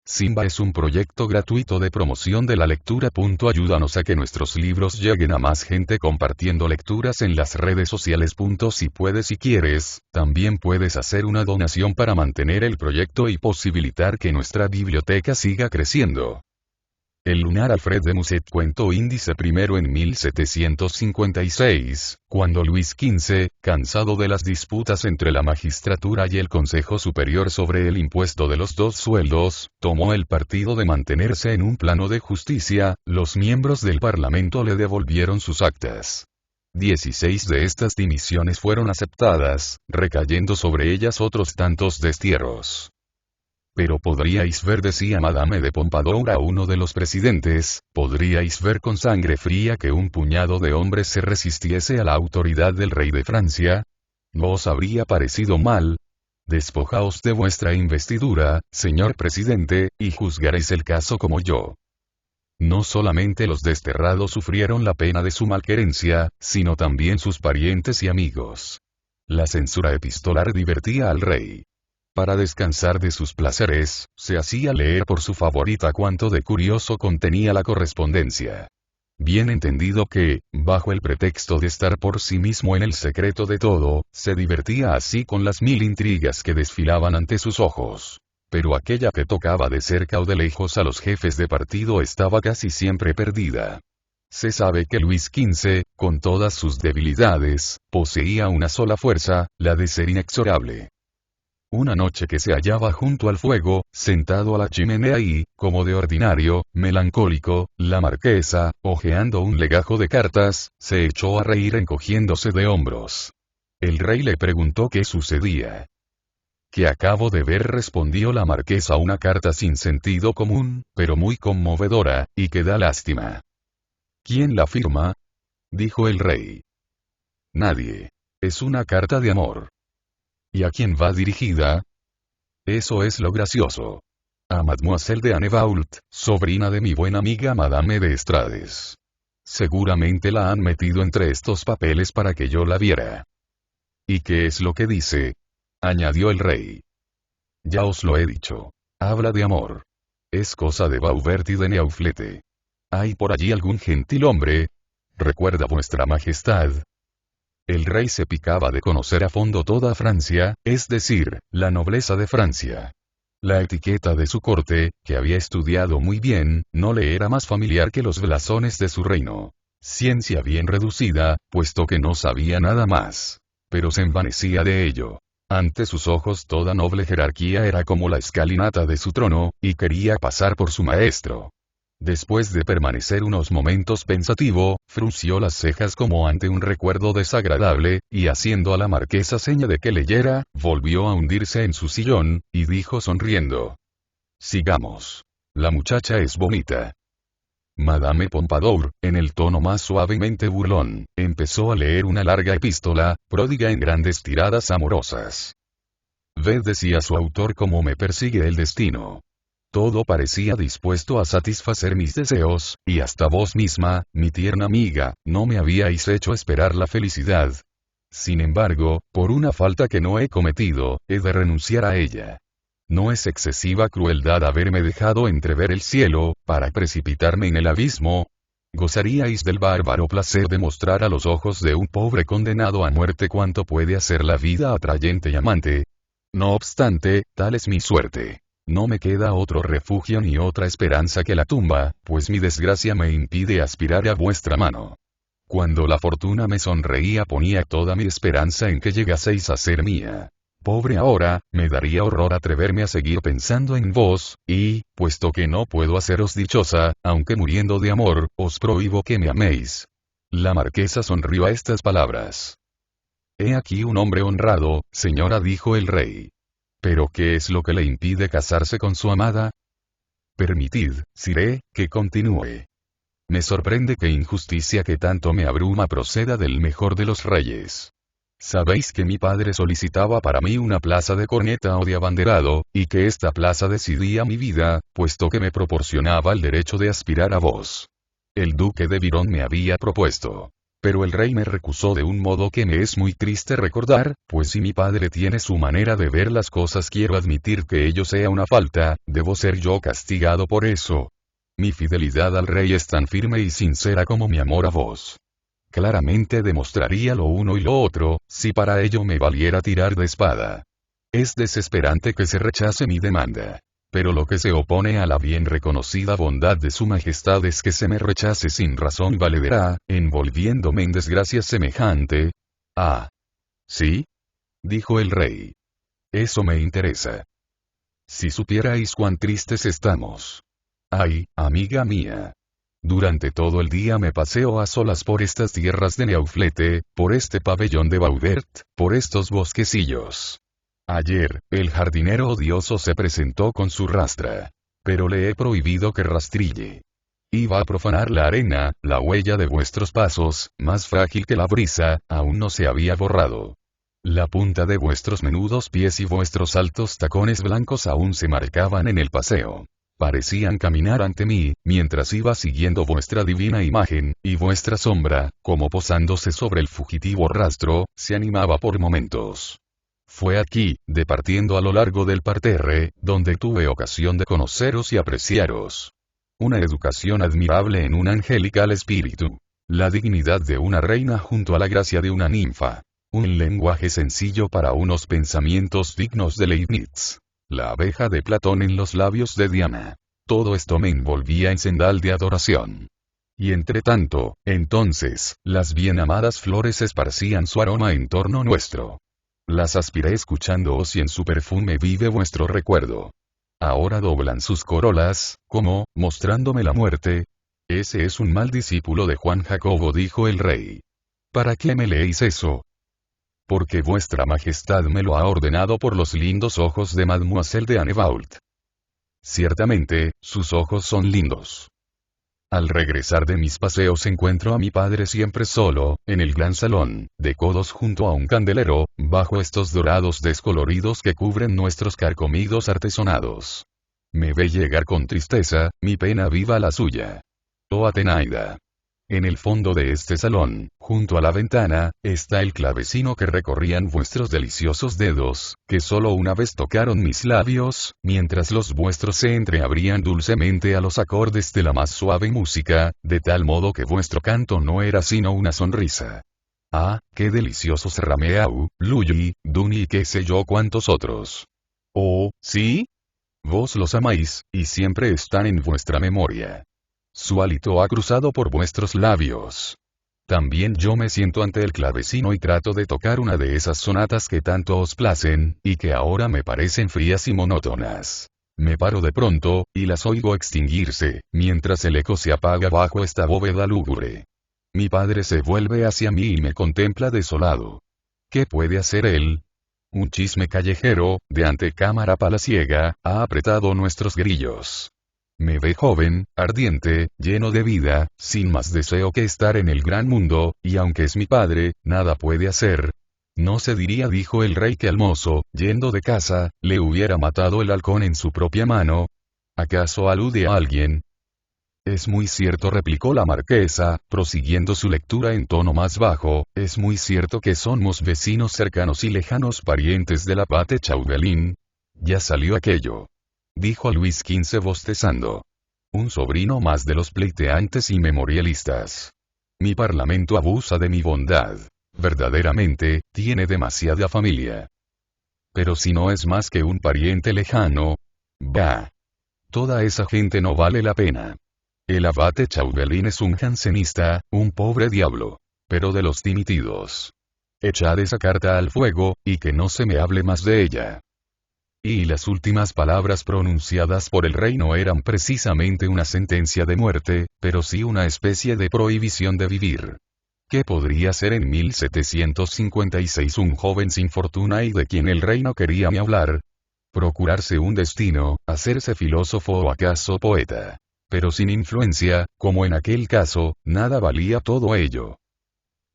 Simba es un proyecto gratuito de promoción de la lectura. Ayúdanos a que nuestros libros lleguen a más gente compartiendo lecturas en las redes sociales. Si puedes y quieres, también puedes hacer una donación para mantener el proyecto y posibilitar que nuestra biblioteca siga creciendo. El lunar Alfred de Musset. Cuento índice primero. En 1756, cuando Luis XV, cansado de las disputas entre la magistratura y el Consejo Superior sobre el impuesto de los 2 sueldos, tomó el partido de mantenerse en un plano de justicia, los miembros del Parlamento le devolvieron sus actas. 16 de estas dimisiones fueron aceptadas, recayendo sobre ellas otros tantos destierros. Pero podríais ver, decía Madame de Pompadour a uno de los presidentes, podríais ver con sangre fría que un puñado de hombres se resistiese a la autoridad del rey de Francia. ¿No os habría parecido mal? Despojaos de vuestra investidura, señor presidente, y juzgaréis el caso como yo. No solamente los desterrados sufrieron la pena de su malquerencia, sino también sus parientes y amigos. La censura epistolar divertía al rey. Para descansar de sus placeres, se hacía leer por su favorita cuanto de curioso contenía la correspondencia. Bien entendido que, bajo el pretexto de estar por sí mismo en el secreto de todo, se divertía así con las 1000 intrigas que desfilaban ante sus ojos. Pero aquella que tocaba de cerca o de lejos a los jefes de partido estaba casi siempre perdida. Se sabe que Luis XV, con todas sus debilidades, poseía una sola fuerza, la de ser inexorable. Una noche que se hallaba junto al fuego, sentado a la chimenea y, como de ordinario, melancólico, la marquesa, hojeando un legajo de cartas, se echó a reír encogiéndose de hombros. El rey le preguntó qué sucedía. Que acabo de ver, respondió la marquesa, una carta sin sentido común, pero muy conmovedora, y que da lástima. ¿Quién la firma? Dijo el rey. Nadie. Es una carta de amor. ¿Y a quién va dirigida? Eso es lo gracioso. A Mademoiselle de Annebault, sobrina de mi buena amiga Madame de Estrades. Seguramente la han metido entre estos papeles para que yo la viera. ¿Y qué es lo que dice? Añadió el rey. Ya os lo he dicho. Habla de amor. Es cosa de Bauvert y de Neauflete. ¿Hay por allí algún gentilhombre? ¿Recuerda vuestra majestad? El rey se picaba de conocer a fondo toda Francia, es decir, la nobleza de Francia. La etiqueta de su corte, que había estudiado muy bien, no le era más familiar que los blasones de su reino. Ciencia bien reducida, puesto que no sabía nada más. Pero se envanecía de ello. Ante sus ojos toda noble jerarquía era como la escalinata de su trono, y quería pasar por su maestro. Después de permanecer unos momentos pensativo, frunció las cejas como ante un recuerdo desagradable, y haciendo a la marquesa seña de que leyera, volvió a hundirse en su sillón, y dijo sonriendo. Sigamos. La muchacha es bonita. Madame Pompadour, en el tono más suavemente burlón, empezó a leer una larga epístola, pródiga en grandes tiradas amorosas. Ved, decía su autor, cómo me persigue el destino. Todo parecía dispuesto a satisfacer mis deseos, y hasta vos misma, mi tierna amiga, no me habíais hecho esperar la felicidad. Sin embargo, por una falta que no he cometido, he de renunciar a ella. ¿No es excesiva crueldad haberme dejado entrever el cielo, para precipitarme en el abismo? ¿Gozaríais del bárbaro placer de mostrar a los ojos de un pobre condenado a muerte cuánto puede hacer la vida atrayente y amante? No obstante, tal es mi suerte. No me queda otro refugio ni otra esperanza que la tumba, pues mi desgracia me impide aspirar a vuestra mano. Cuando la fortuna me sonreía ponía toda mi esperanza en que llegaseis a ser mía. Pobre ahora, me daría horror atreverme a seguir pensando en vos, y, puesto que no puedo haceros dichosa, aunque muriendo de amor, os prohíbo que me améis. La marquesa sonrió a estas palabras. He aquí un hombre honrado, señora, dijo el rey. ¿Pero qué es lo que le impide casarse con su amada? Permitid, siré, que continúe. Me sorprende que injusticia que tanto me abruma proceda del mejor de los reyes. Sabéis que mi padre solicitaba para mí una plaza de corneta o de abanderado, y que esta plaza decidía mi vida, puesto que me proporcionaba el derecho de aspirar a vos. El duque de Virón me había propuesto. Pero el rey me recusó de un modo que me es muy triste recordar, pues si mi padre tiene su manera de ver las cosas, quiero admitir que ello sea una falta, debo ser yo castigado por eso. Mi fidelidad al rey es tan firme y sincera como mi amor a vos. Claramente demostraría lo uno y lo otro, si para ello me valiera tirar de espada. Es desesperante que se rechace mi demanda. Pero lo que se opone a la bien reconocida bondad de su majestad es que se me rechace sin razón valedera, envolviéndome en desgracia semejante. Ah. ¿Sí? Dijo el rey. Eso me interesa. Si supierais cuán tristes estamos. Ay, amiga mía. Durante todo el día me paseo a solas por estas tierras de Neauflete, por este pabellón de Baudert, por estos bosquecillos. Ayer, el jardinero odioso se presentó con su rastra. Pero le he prohibido que rastrille. Iba a profanar la arena, la huella de vuestros pasos, más frágil que la brisa, aún no se había borrado. La punta de vuestros menudos pies y vuestros altos tacones blancos aún se marcaban en el paseo. Parecían caminar ante mí, mientras iba siguiendo vuestra divina imagen, y vuestra sombra, como posándose sobre el fugitivo rastro, se animaba por momentos. Fue aquí, departiendo a lo largo del parterre, donde tuve ocasión de conoceros y apreciaros. Una educación admirable en un angelical espíritu. La dignidad de una reina junto a la gracia de una ninfa. Un lenguaje sencillo para unos pensamientos dignos de Leibniz. La abeja de Platón en los labios de Diana. Todo esto me envolvía en sendal de adoración. Y entre tanto, entonces, las bien amadas flores esparcían su aroma en torno nuestro. Las aspiré escuchándoos y en su perfume vive vuestro recuerdo. Ahora doblan sus corolas, como, mostrándome la muerte. Ese es un mal discípulo de Juan Jacobo, dijo el rey. ¿Para qué me leéis eso? Porque vuestra majestad me lo ha ordenado por los lindos ojos de Mademoiselle de Annebault. Ciertamente, sus ojos son lindos. Al regresar de mis paseos encuentro a mi padre siempre solo, en el gran salón, de codos junto a un candelero, bajo estos dorados descoloridos que cubren nuestros carcomidos artesonados. Me ve llegar con tristeza, mi pena viva la suya. Oh Atenaida. En el fondo de este salón, junto a la ventana, está el clavecino que recorrían vuestros deliciosos dedos, que solo una vez tocaron mis labios, mientras los vuestros se entreabrían dulcemente a los acordes de la más suave música, de tal modo que vuestro canto no era sino una sonrisa. Ah, qué deliciosos Rameau, Lully, Duni y qué sé yo cuántos otros. Oh, ¿sí? Vos los amáis, y siempre están en vuestra memoria. Su hálito ha cruzado por vuestros labios. También yo me siento ante el clavecino y trato de tocar una de esas sonatas que tanto os placen, y que ahora me parecen frías y monótonas. Me paro de pronto, y las oigo extinguirse, mientras el eco se apaga bajo esta bóveda lúgubre. Mi padre se vuelve hacia mí y me contempla desolado. ¿Qué puede hacer él? Un chisme callejero, de antecámara palaciega, ha apretado nuestros grillos. Me ve joven, ardiente, lleno de vida, sin más deseo que estar en el gran mundo, y aunque es mi padre, nada puede hacer. No se diría, dijo el rey, que al mozo, yendo de casa, le hubiera matado el halcón en su propia mano. ¿Acaso alude a alguien? Es muy cierto, replicó la marquesa, prosiguiendo su lectura en tono más bajo, es muy cierto que somos vecinos cercanos y lejanos parientes de la Pate Chauvelin. Ya salió aquello. Dijo Luis XV bostezando. Un sobrino más de los pleiteantes y memorialistas. Mi parlamento abusa de mi bondad. Verdaderamente, tiene demasiada familia. Pero si no es más que un pariente lejano. Bah. Toda esa gente no vale la pena. El abate Chauvelin es un jansenista, un pobre diablo. Pero de los dimitidos. Echad esa carta al fuego, y que no se me hable más de ella. Y las últimas palabras pronunciadas por el rey no eran precisamente una sentencia de muerte, pero sí una especie de prohibición de vivir. ¿Qué podría ser en 1756 un joven sin fortuna y de quien el rey no quería ni hablar? Procurarse un destino, hacerse filósofo o acaso poeta. Pero sin influencia, como en aquel caso, nada valía todo ello.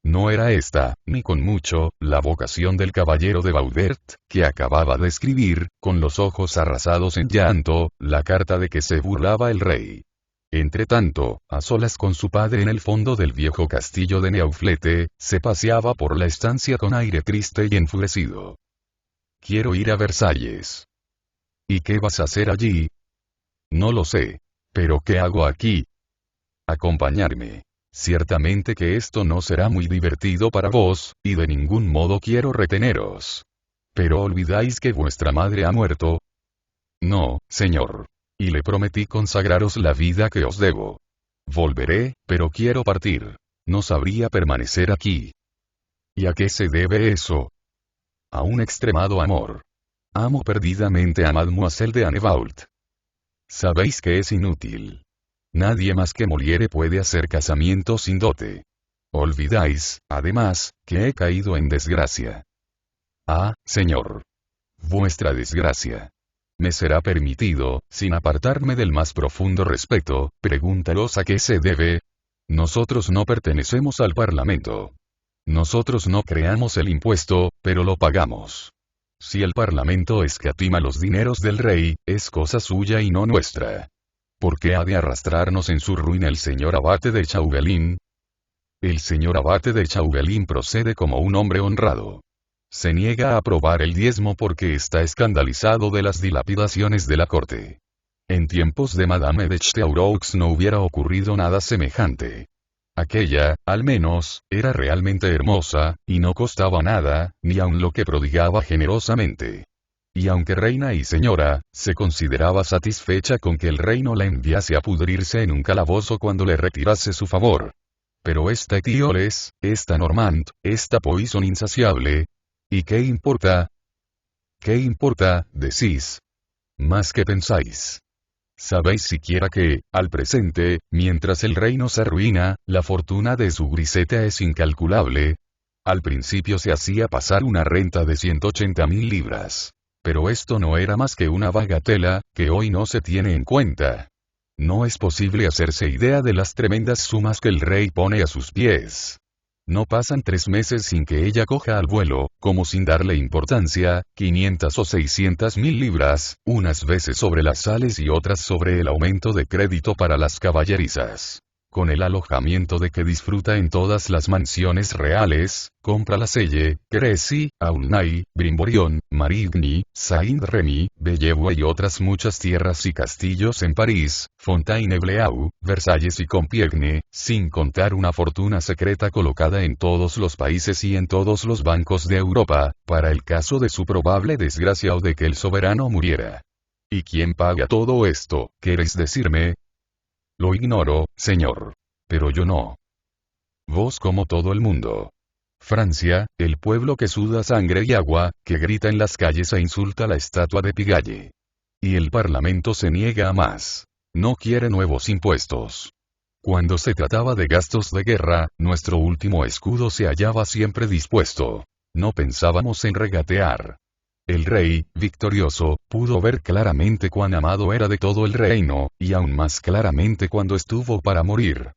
No era esta, ni con mucho, la vocación del caballero de Baudert, que acababa de escribir, con los ojos arrasados en llanto, la carta de que se burlaba el rey. Entretanto, a solas con su padre en el fondo del viejo castillo de Neauflete, se paseaba por la estancia con aire triste y enfurecido. Quiero ir a Versalles. ¿Y qué vas a hacer allí? No lo sé. ¿Pero qué hago aquí? Acompañarme. Ciertamente que esto no será muy divertido para vos, y de ningún modo quiero reteneros. ¿Pero olvidáis que vuestra madre ha muerto? No, señor. Y le prometí consagraros la vida que os debo. Volveré, pero quiero partir. No sabría permanecer aquí. ¿Y a qué se debe eso? A un extremado amor. Amo perdidamente a Mademoiselle de Annebault. Sabéis que es inútil. Nadie más que Molière puede hacer casamiento sin dote. Olvidáis, además, que he caído en desgracia. Ah, señor. Vuestra desgracia. Me será permitido, sin apartarme del más profundo respeto, pregúntalos a qué se debe. Nosotros no pertenecemos al Parlamento. Nosotros no creamos el impuesto, pero lo pagamos. Si el Parlamento escatima los dineros del rey, es cosa suya y no nuestra. ¿Por qué ha de arrastrarnos en su ruina el señor abate de Chauvelin? El señor abate de Chauvelin procede como un hombre honrado. Se niega a aprobar el diezmo porque está escandalizado de las dilapidaciones de la corte. En tiempos de Madame de Chevreaux no hubiera ocurrido nada semejante. Aquella, al menos, era realmente hermosa, y no costaba nada, ni aun lo que prodigaba generosamente. Y aunque reina y señora, se consideraba satisfecha con que el reino la enviase a pudrirse en un calabozo cuando le retirase su favor. Pero esta Etioles, esta Normand, esta Poison insaciable. ¿Y qué importa? ¿Qué importa, decís? Más que pensáis. ¿Sabéis siquiera que, al presente, mientras el reino se arruina, la fortuna de su griseta es incalculable? Al principio se hacía pasar una renta de 180.000 libras. Pero esto no era más que una bagatela, que hoy no se tiene en cuenta. No es posible hacerse idea de las tremendas sumas que el rey pone a sus pies. No pasan 3 meses sin que ella coja al vuelo, como sin darle importancia, 500 o 600.000 libras, unas veces sobre las sales y otras sobre el aumento de crédito para las caballerizas. Con el alojamiento de que disfruta en todas las mansiones reales, compra la Selle, Crécy, Aulnay, Brimborion, Marigny, Saint-Remy, Bellevue y otras muchas tierras y castillos en París, Fontainebleau, Versalles y Compiègne, sin contar una fortuna secreta colocada en todos los países y en todos los bancos de Europa, para el caso de su probable desgracia o de que el soberano muriera. ¿Y quién paga todo esto, queréis decirme? Lo ignoro, señor. Pero yo no. Vos como todo el mundo. Francia, el pueblo que suda sangre y agua, que grita en las calles e insulta la estatua de Pigalle. Y el Parlamento se niega a más. No quiere nuevos impuestos. Cuando se trataba de gastos de guerra, nuestro último escudo se hallaba siempre dispuesto. No pensábamos en regatear. El rey, victorioso, pudo ver claramente cuán amado era de todo el reino, y aún más claramente cuando estuvo para morir.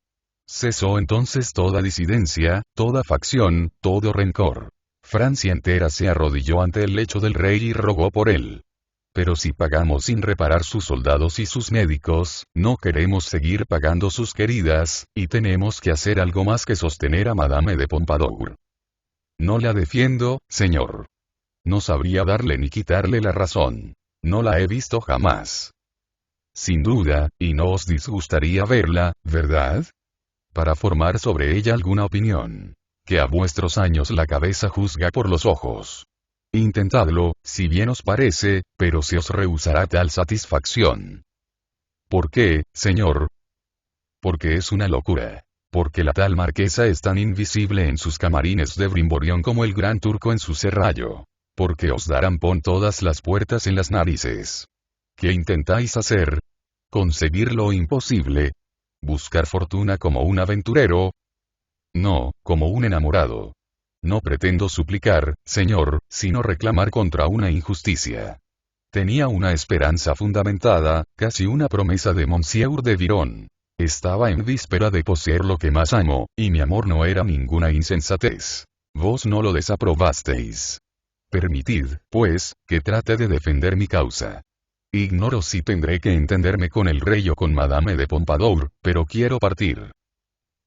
Cesó entonces toda disidencia, toda facción, todo rencor. Francia entera se arrodilló ante el lecho del rey y rogó por él. Pero si pagamos sin reparar sus soldados y sus médicos, no queremos seguir pagando sus queridas, y tenemos que hacer algo más que sostener a Madame de Pompadour. No la defiendo, señor. No sabría darle ni quitarle la razón. No la he visto jamás. Sin duda, y no os disgustaría verla, ¿verdad? Para formar sobre ella alguna opinión. Que a vuestros años la cabeza juzga por los ojos. Intentadlo, si bien os parece, pero se os rehusará tal satisfacción. ¿Por qué, señor? Porque es una locura. Porque la tal marquesa es tan invisible en sus camarines de Brimborion como el gran turco en su serrallo. Porque os darán pon todas las puertas en las narices. ¿Qué intentáis hacer? ¿Conseguir lo imposible? ¿Buscar fortuna como un aventurero? No, como un enamorado. No pretendo suplicar, señor, sino reclamar contra una injusticia. Tenía una esperanza fundamentada, casi una promesa de Monsieur de Biron. Estaba en víspera de poseer lo que más amo, y mi amor no era ninguna insensatez. Vos no lo desaprobasteis. Permitid, pues, que trate de defender mi causa. Ignoro si tendré que entenderme con el rey o con Madame de Pompadour, pero quiero partir.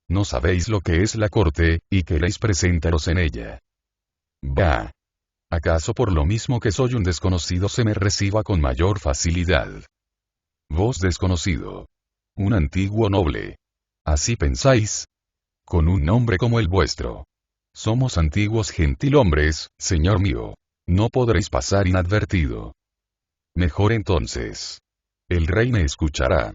No sabéis lo que es la corte, y queréis presentaros en ella. Bah. ¿Acaso por lo mismo que soy un desconocido se me reciba con mayor facilidad? Vos desconocido. Un antiguo noble. ¿Así pensáis? Con un nombre como el vuestro. Somos antiguos gentilhombres, señor mío. No podréis pasar inadvertido. Mejor entonces. El rey me escuchará.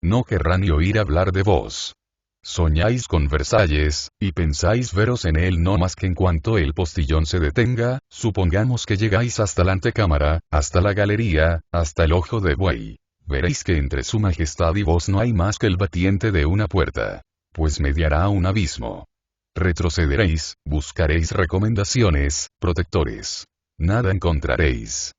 No querrá ni oír hablar de vos. Soñáis con Versalles, y pensáis veros en él no más que en cuanto el postillón se detenga, supongamos que llegáis hasta la antecámara, hasta la galería, hasta el ojo de buey. Veréis que entre su majestad y vos no hay más que el batiente de una puerta. Pues mediará un abismo. Retrocederéis, buscaréis recomendaciones, protectores. Nada encontraréis.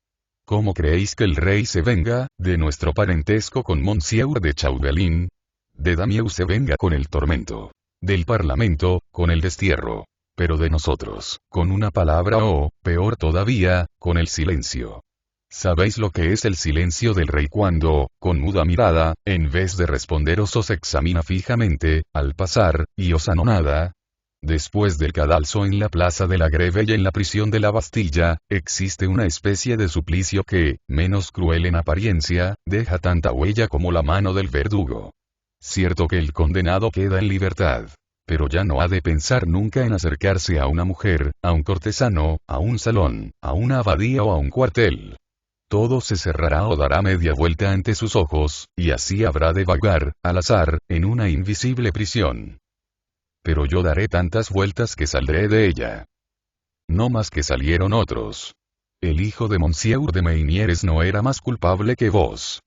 ¿Cómo creéis que el rey se venga, de nuestro parentesco con Monsieur de Chauvelin? De Damieux se venga con el tormento. Del Parlamento, con el destierro. Pero de nosotros, con una palabra o, peor todavía, con el silencio. ¿Sabéis lo que es el silencio del rey cuando, con muda mirada, en vez de responderos os examina fijamente, al pasar, y os anonada? Después del cadalso en la plaza de la Greve y en la prisión de la Bastilla, existe una especie de suplicio que, menos cruel en apariencia, deja tanta huella como la mano del verdugo. Cierto que el condenado queda en libertad. Pero ya no ha de pensar nunca en acercarse a una mujer, a un cortesano, a un salón, a una abadía o a un cuartel. Todo se cerrará o dará media vuelta ante sus ojos, y así habrá de vagar, al azar, en una invisible prisión. Pero yo daré tantas vueltas que saldré de ella. No más que salieron otros. El hijo de Monsieur de Meynieres no era más culpable que vos.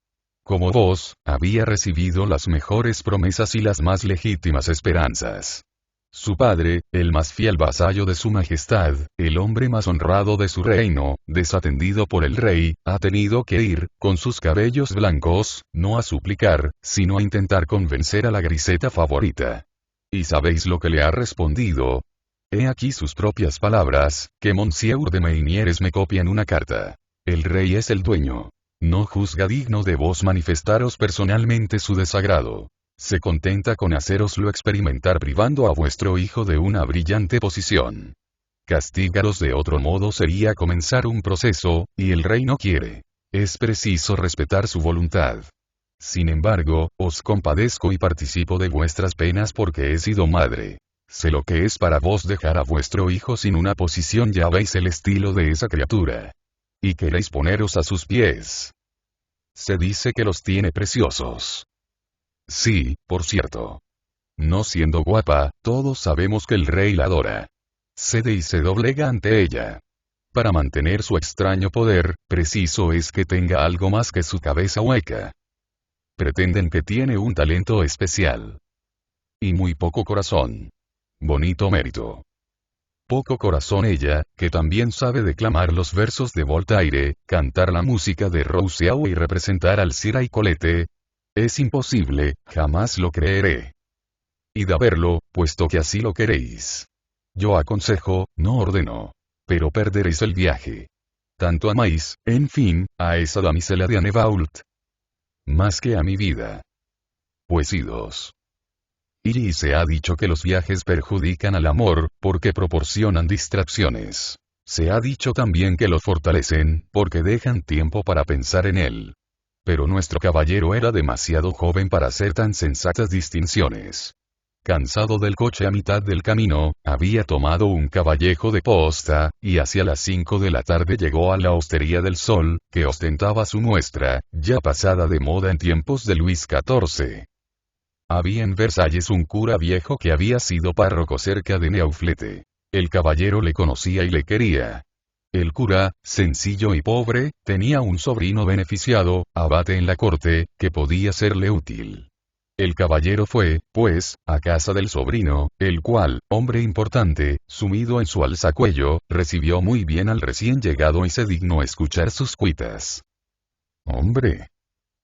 Como vos, había recibido las mejores promesas y las más legítimas esperanzas. Su padre, el más fiel vasallo de su majestad, el hombre más honrado de su reino, desatendido por el rey, ha tenido que ir, con sus cabellos blancos, no a suplicar, sino a intentar convencer a la griseta favorita. ¿Y sabéis lo que le ha respondido? He aquí sus propias palabras, que Monsieur de Meynieres me copia en una carta. El rey es el dueño. No juzga digno de vos manifestaros personalmente su desagrado. Se contenta con hacéroslo experimentar privando a vuestro hijo de una brillante posición. Castigaros de otro modo sería comenzar un proceso, y el rey no quiere. Es preciso respetar su voluntad. Sin embargo, os compadezco y participo de vuestras penas porque he sido madre. Sé lo que es para vos dejar a vuestro hijo sin una posición, ya veis el estilo de esa criatura. Y queréis poneros a sus pies. Se dice que los tiene preciosos. Sí, por cierto. No siendo guapa, todos sabemos que el rey la adora. Cede y se doblega ante ella. Para mantener su extraño poder, preciso es que tenga algo más que su cabeza hueca. Pretenden que tiene un talento especial. Y muy poco corazón. Bonito mérito. Poco corazón ella, que también sabe declamar los versos de Voltaire, cantar la música de Rousseau y representar al Sir Colette. Es imposible, jamás lo creeré. Id a verlo, puesto que así lo queréis. Yo aconsejo, no ordeno. Pero perderéis el viaje. Tanto amáis, en fin, a esa damisela de Annebault. Más que a mi vida. Pues idos. Y se ha dicho que los viajes perjudican al amor, porque proporcionan distracciones. Se ha dicho también que lo fortalecen, porque dejan tiempo para pensar en él. Pero nuestro caballero era demasiado joven para hacer tan sensatas distinciones. Cansado del coche a mitad del camino, había tomado un caballejo de posta, y hacia las 5 de la tarde llegó a la Hostería del Sol, que ostentaba su muestra, ya pasada de moda en tiempos de Luis XIV. Había en Versalles un cura viejo que había sido párroco cerca de Neauflete. El caballero le conocía y le quería. El cura, sencillo y pobre, tenía un sobrino beneficiado, abate en la corte, que podía serle útil. El caballero fue, pues, a casa del sobrino, el cual, hombre importante, sumido en su alzacuello, recibió muy bien al recién llegado y se dignó escuchar sus cuitas. «Hombre»,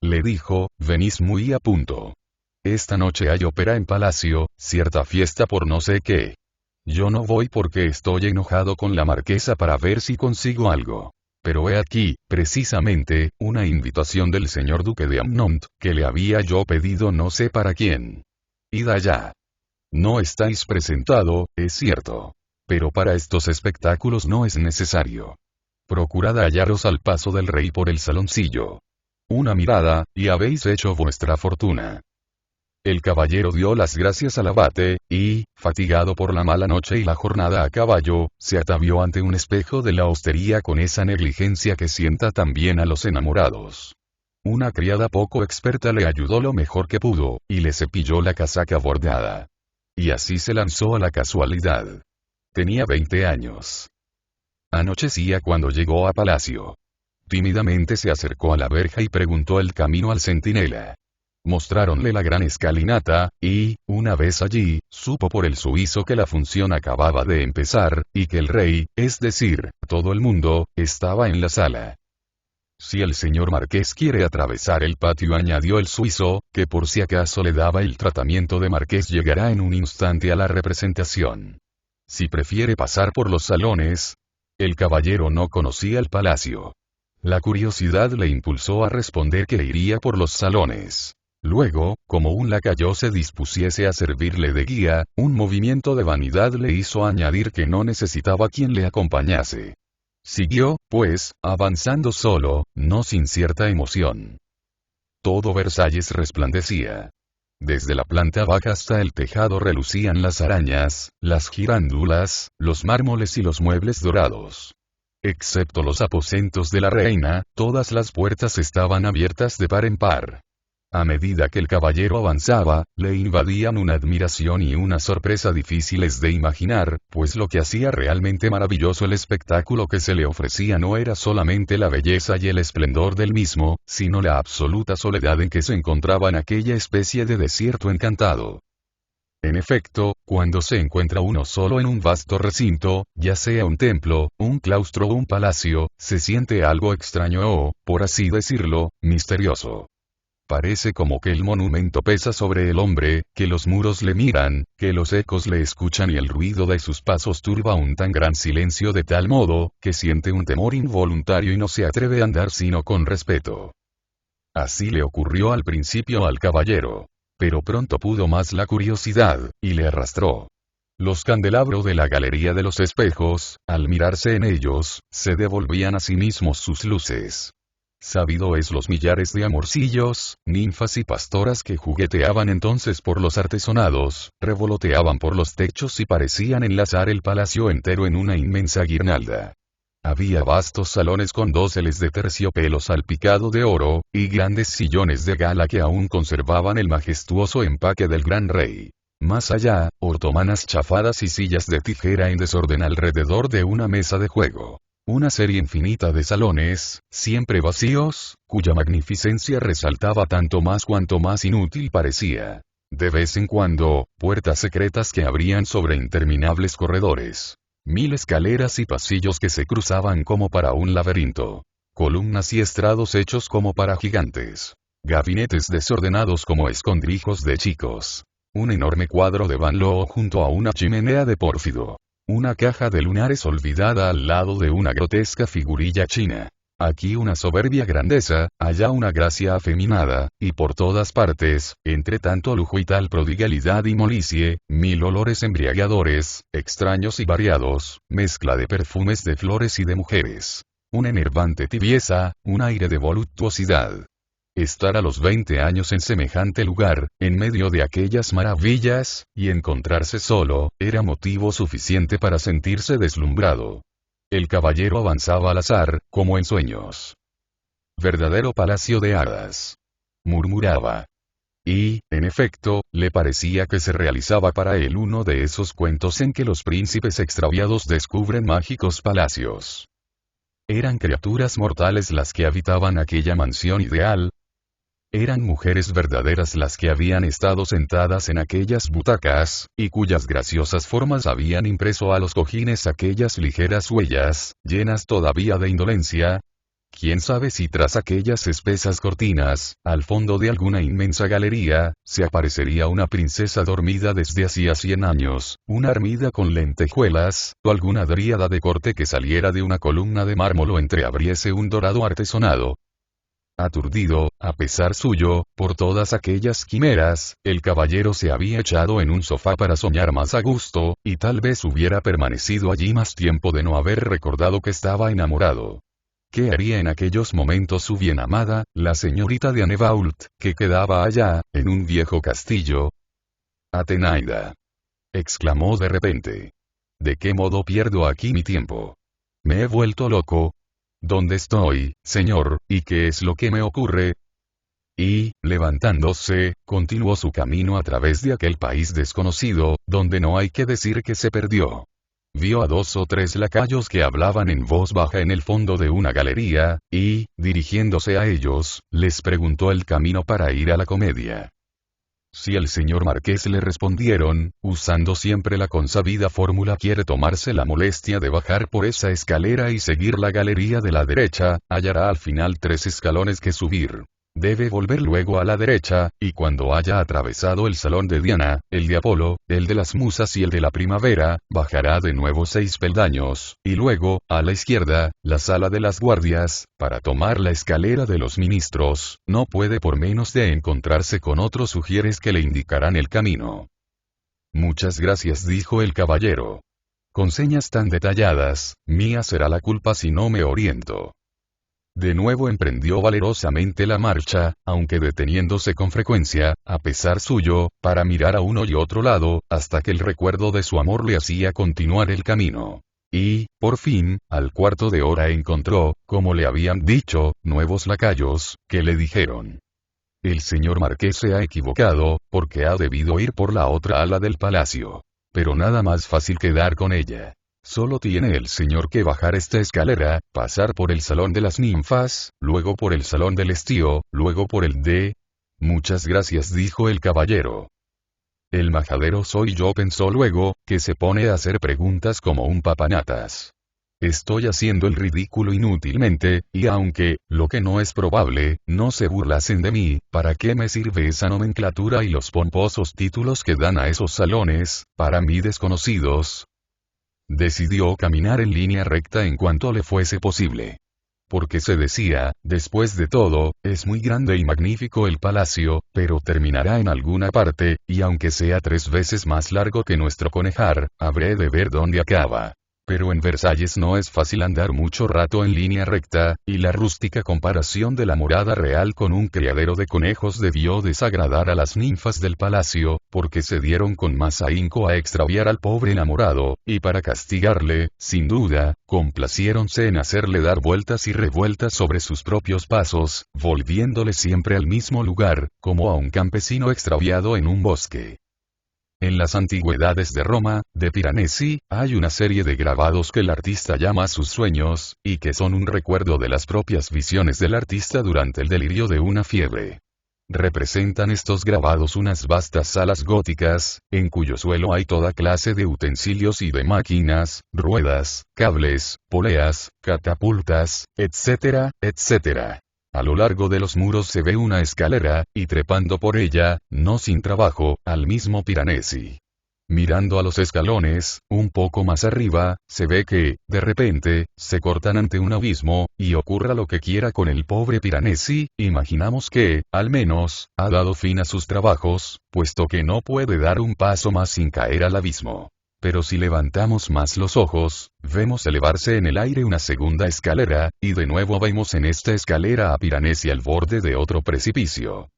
le dijo, «venís muy a punto. Esta noche hay ópera en palacio, cierta fiesta por no sé qué. Yo no voy porque estoy enojado con la marquesa para ver si consigo algo. Pero he aquí, precisamente, una invitación del señor duque de Amnont, que le había yo pedido no sé para quién. Id allá. No estáis presentado, es cierto. Pero para estos espectáculos no es necesario. Procurad hallaros al paso del rey por el saloncillo. Una mirada, y habéis hecho vuestra fortuna. El caballero dio las gracias al abate, y, fatigado por la mala noche y la jornada a caballo, se atavió ante un espejo de la hostería con esa negligencia que sienta también a los enamorados. Una criada poco experta le ayudó lo mejor que pudo, y le cepilló la casaca bordeada. Y así se lanzó a la casualidad. Tenía 20 años. Anochecía cuando llegó a palacio. Tímidamente se acercó a la verja y preguntó el camino al centinela. Mostráronle la gran escalinata, y, una vez allí, supo por el suizo que la función acababa de empezar, y que el rey, es decir, todo el mundo, estaba en la sala. Si el señor marqués quiere atravesar el patio, añadió el suizo, que por si acaso le daba el tratamiento de marqués, llegará en un instante a la representación. Si prefiere pasar por los salones. El caballero no conocía el palacio. La curiosidad le impulsó a responder que iría por los salones. Luego, como un lacayo se dispusiese a servirle de guía, un movimiento de vanidad le hizo añadir que no necesitaba quien le acompañase. Siguió, pues, avanzando solo, no sin cierta emoción. Todo Versalles resplandecía. Desde la planta baja hasta el tejado relucían las arañas, las girándulas, los mármoles y los muebles dorados. Excepto los aposentos de la reina, todas las puertas estaban abiertas de par en par. A medida que el caballero avanzaba, le invadían una admiración y una sorpresa difíciles de imaginar, pues lo que hacía realmente maravilloso el espectáculo que se le ofrecía no era solamente la belleza y el esplendor del mismo, sino la absoluta soledad en que se encontraba en aquella especie de desierto encantado. En efecto, cuando se encuentra uno solo en un vasto recinto, ya sea un templo, un claustro o un palacio, se siente algo extraño o, por así decirlo, misterioso. Parece como que el monumento pesa sobre el hombre, que los muros le miran, que los ecos le escuchan y el ruido de sus pasos turba un tan gran silencio de tal modo, que siente un temor involuntario y no se atreve a andar sino con respeto. Así le ocurrió al principio al caballero. Pero pronto pudo más la curiosidad, y le arrastró. Los candelabros de la galería de los espejos, al mirarse en ellos, se devolvían a sí mismos sus luces. Sabido es los millares de amorcillos, ninfas y pastoras que jugueteaban entonces por los artesonados, revoloteaban por los techos y parecían enlazar el palacio entero en una inmensa guirnalda. Había vastos salones con dóseles de terciopelo salpicado de oro, y grandes sillones de gala que aún conservaban el majestuoso empaque del gran rey. Más allá, ortomanas chafadas y sillas de tijera en desorden alrededor de una mesa de juego. Una serie infinita de salones, siempre vacíos, cuya magnificencia resaltaba tanto más cuanto más inútil parecía. De vez en cuando, puertas secretas que abrían sobre interminables corredores. 1000 escaleras y pasillos que se cruzaban como para un laberinto. Columnas y estrados hechos como para gigantes. Gabinetes desordenados como escondrijos de chicos. Un enorme cuadro de Van Loo junto a una chimenea de pórfido. Una caja de lunares olvidada al lado de una grotesca figurilla china. Aquí una soberbia grandeza, allá una gracia afeminada, y por todas partes, entre tanto lujo y tal prodigalidad y molicie, 1000 olores embriagadores, extraños y variados, mezcla de perfumes de flores y de mujeres. Una enervante tibieza, un aire de voluptuosidad. Estar a los 20 años en semejante lugar, en medio de aquellas maravillas, y encontrarse solo, era motivo suficiente para sentirse deslumbrado. El caballero avanzaba al azar, como en sueños. Verdadero palacio de hadas. Murmuraba. Y, en efecto, le parecía que se realizaba para él uno de esos cuentos en que los príncipes extraviados descubren mágicos palacios. Eran criaturas mortales las que habitaban aquella mansión ideal. Eran mujeres verdaderas las que habían estado sentadas en aquellas butacas, y cuyas graciosas formas habían impreso a los cojines aquellas ligeras huellas, llenas todavía de indolencia. Quién sabe si tras aquellas espesas cortinas, al fondo de alguna inmensa galería, se aparecería una princesa dormida desde hacía 100 años, una armida con lentejuelas, o alguna dríada de corte que saliera de una columna de mármol o entreabriese un dorado artesonado. Aturdido, a pesar suyo, por todas aquellas quimeras, el caballero se había echado en un sofá para soñar más a gusto, y tal vez hubiera permanecido allí más tiempo de no haber recordado que estaba enamorado. ¿Qué haría en aquellos momentos su bien amada, la señorita de Annebault, que quedaba allá, en un viejo castillo? Atenaida, exclamó de repente. ¿De qué modo pierdo aquí mi tiempo? Me he vuelto loco. ¿Dónde estoy, señor, y qué es lo que me ocurre? Y, levantándose, continuó su camino a través de aquel país desconocido, donde no hay que decir que se perdió. Vio a 2 o 3 lacayos que hablaban en voz baja en el fondo de una galería, y, dirigiéndose a ellos, les preguntó el camino para ir a la comedia. Si el señor marqués le respondieron, usando siempre la consabida fórmula, quiere tomarse la molestia de bajar por esa escalera y seguir la galería de la derecha, hallará al final 3 escalones que subir. Debe volver luego a la derecha, y cuando haya atravesado el salón de Diana, el de Apolo, el de las musas y el de la primavera, bajará de nuevo 6 peldaños, y luego, a la izquierda, la sala de las guardias, para tomar la escalera de los ministros. No puede por menos de encontrarse con otros sugieres que le indicarán el camino. Muchas gracias, dijo el caballero. Con señas tan detalladas, mía será la culpa si no me oriento. De nuevo emprendió valerosamente la marcha, aunque deteniéndose con frecuencia, a pesar suyo, para mirar a uno y otro lado, hasta que el recuerdo de su amor le hacía continuar el camino. Y, por fin, al cuarto de hora encontró, como le habían dicho, nuevos lacayos, que le dijeron: el señor marqués se ha equivocado, porque ha debido ir por la otra ala del palacio. Pero nada más fácil que dar con ella. Solo tiene el señor que bajar esta escalera, pasar por el salón de las ninfas, luego por el salón del estío, luego por el de... Muchas gracias, dijo el caballero. El majadero soy yo, pensó luego, que se pone a hacer preguntas como un papanatas. Estoy haciendo el ridículo inútilmente, y aunque, lo que no es probable, no se burlasen de mí, ¿para qué me sirve esa nomenclatura y los pomposos títulos que dan a esos salones, para mí desconocidos? Decidió caminar en línea recta en cuanto le fuese posible. Porque se decía, después de todo, es muy grande y magnífico el palacio, pero terminará en alguna parte, y aunque sea 3 veces más largo que nuestro conejar, habré de ver dónde acaba. Pero en Versalles no es fácil andar mucho rato en línea recta, y la rústica comparación de la morada real con un criadero de conejos debió desagradar a las ninfas del palacio, porque se dieron con más ahínco a extraviar al pobre enamorado, y para castigarle, sin duda, complaciéronse en hacerle dar vueltas y revueltas sobre sus propios pasos, volviéndole siempre al mismo lugar, como a un campesino extraviado en un bosque. En las antigüedades de Roma, de Piranesi, hay una serie de grabados que el artista llama sus sueños, y que son un recuerdo de las propias visiones del artista durante el delirio de una fiebre. Representan estos grabados unas vastas salas góticas, en cuyo suelo hay toda clase de utensilios y de máquinas, ruedas, cables, poleas, catapultas, etcétera, etcétera. A lo largo de los muros se ve una escalera, y trepando por ella, no sin trabajo, al mismo Piranesi. Mirando a los escalones, un poco más arriba, se ve que, de repente, se cortan ante un abismo, y ocurra lo que quiera con el pobre Piranesi, imaginamos que, al menos, ha dado fin a sus trabajos, puesto que no puede dar un paso más sin caer al abismo. Pero si levantamos más los ojos, vemos elevarse en el aire una segunda escalera, y de nuevo vemos en esta escalera a Piranesi al borde de otro precipicio.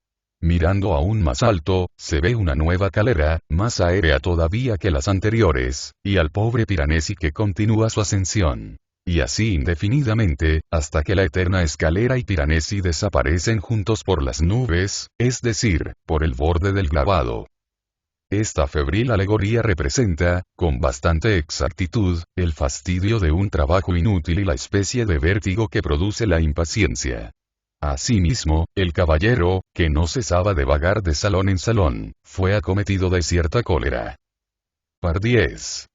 Mirando aún más alto, se ve una nueva calera, más aérea todavía que las anteriores, y al pobre Piranesi que continúa su ascensión. Y así indefinidamente, hasta que la eterna escalera y Piranesi desaparecen juntos por las nubes, es decir, por el borde del grabado. Esta febril alegoría representa, con bastante exactitud, el fastidio de un trabajo inútil y la especie de vértigo que produce la impaciencia. Asimismo, el caballero, que no cesaba de vagar de salón en salón, fue acometido de cierta cólera. Pardiez.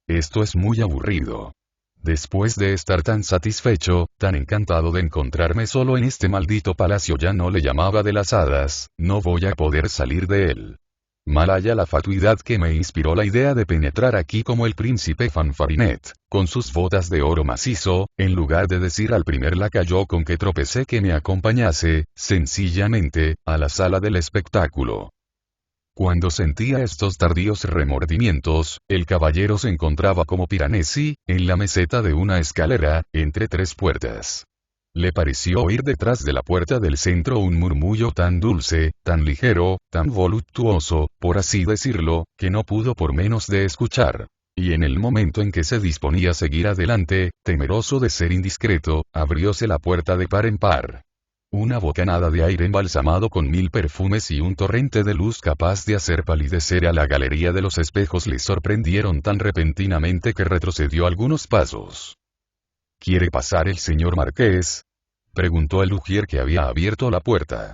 Esto es muy aburrido. Después de estar tan satisfecho, tan encantado de encontrarme solo en este maldito palacio, ya no le llamaba de las hadas, no voy a poder salir de él. Malaya la fatuidad que me inspiró la idea de penetrar aquí como el príncipe Fanfarinet, con sus botas de oro macizo, en lugar de decir al primer lacayo con que tropecé que me acompañase, sencillamente, a la sala del espectáculo. Cuando sentía estos tardíos remordimientos, el caballero se encontraba como Piranesi, en la meseta de una escalera, entre tres puertas. Le pareció oír detrás de la puerta del centro un murmullo tan dulce, tan ligero, tan voluptuoso, por así decirlo, que no pudo por menos de escuchar. Y en el momento en que se disponía a seguir adelante, temeroso de ser indiscreto, abrióse la puerta de par en par. Una bocanada de aire embalsamado con 1000 perfumes y un torrente de luz capaz de hacer palidecer a la galería de los espejos le sorprendieron tan repentinamente que retrocedió algunos pasos. ¿Quiere pasar el señor marqués?, preguntó el ujier que había abierto la puerta.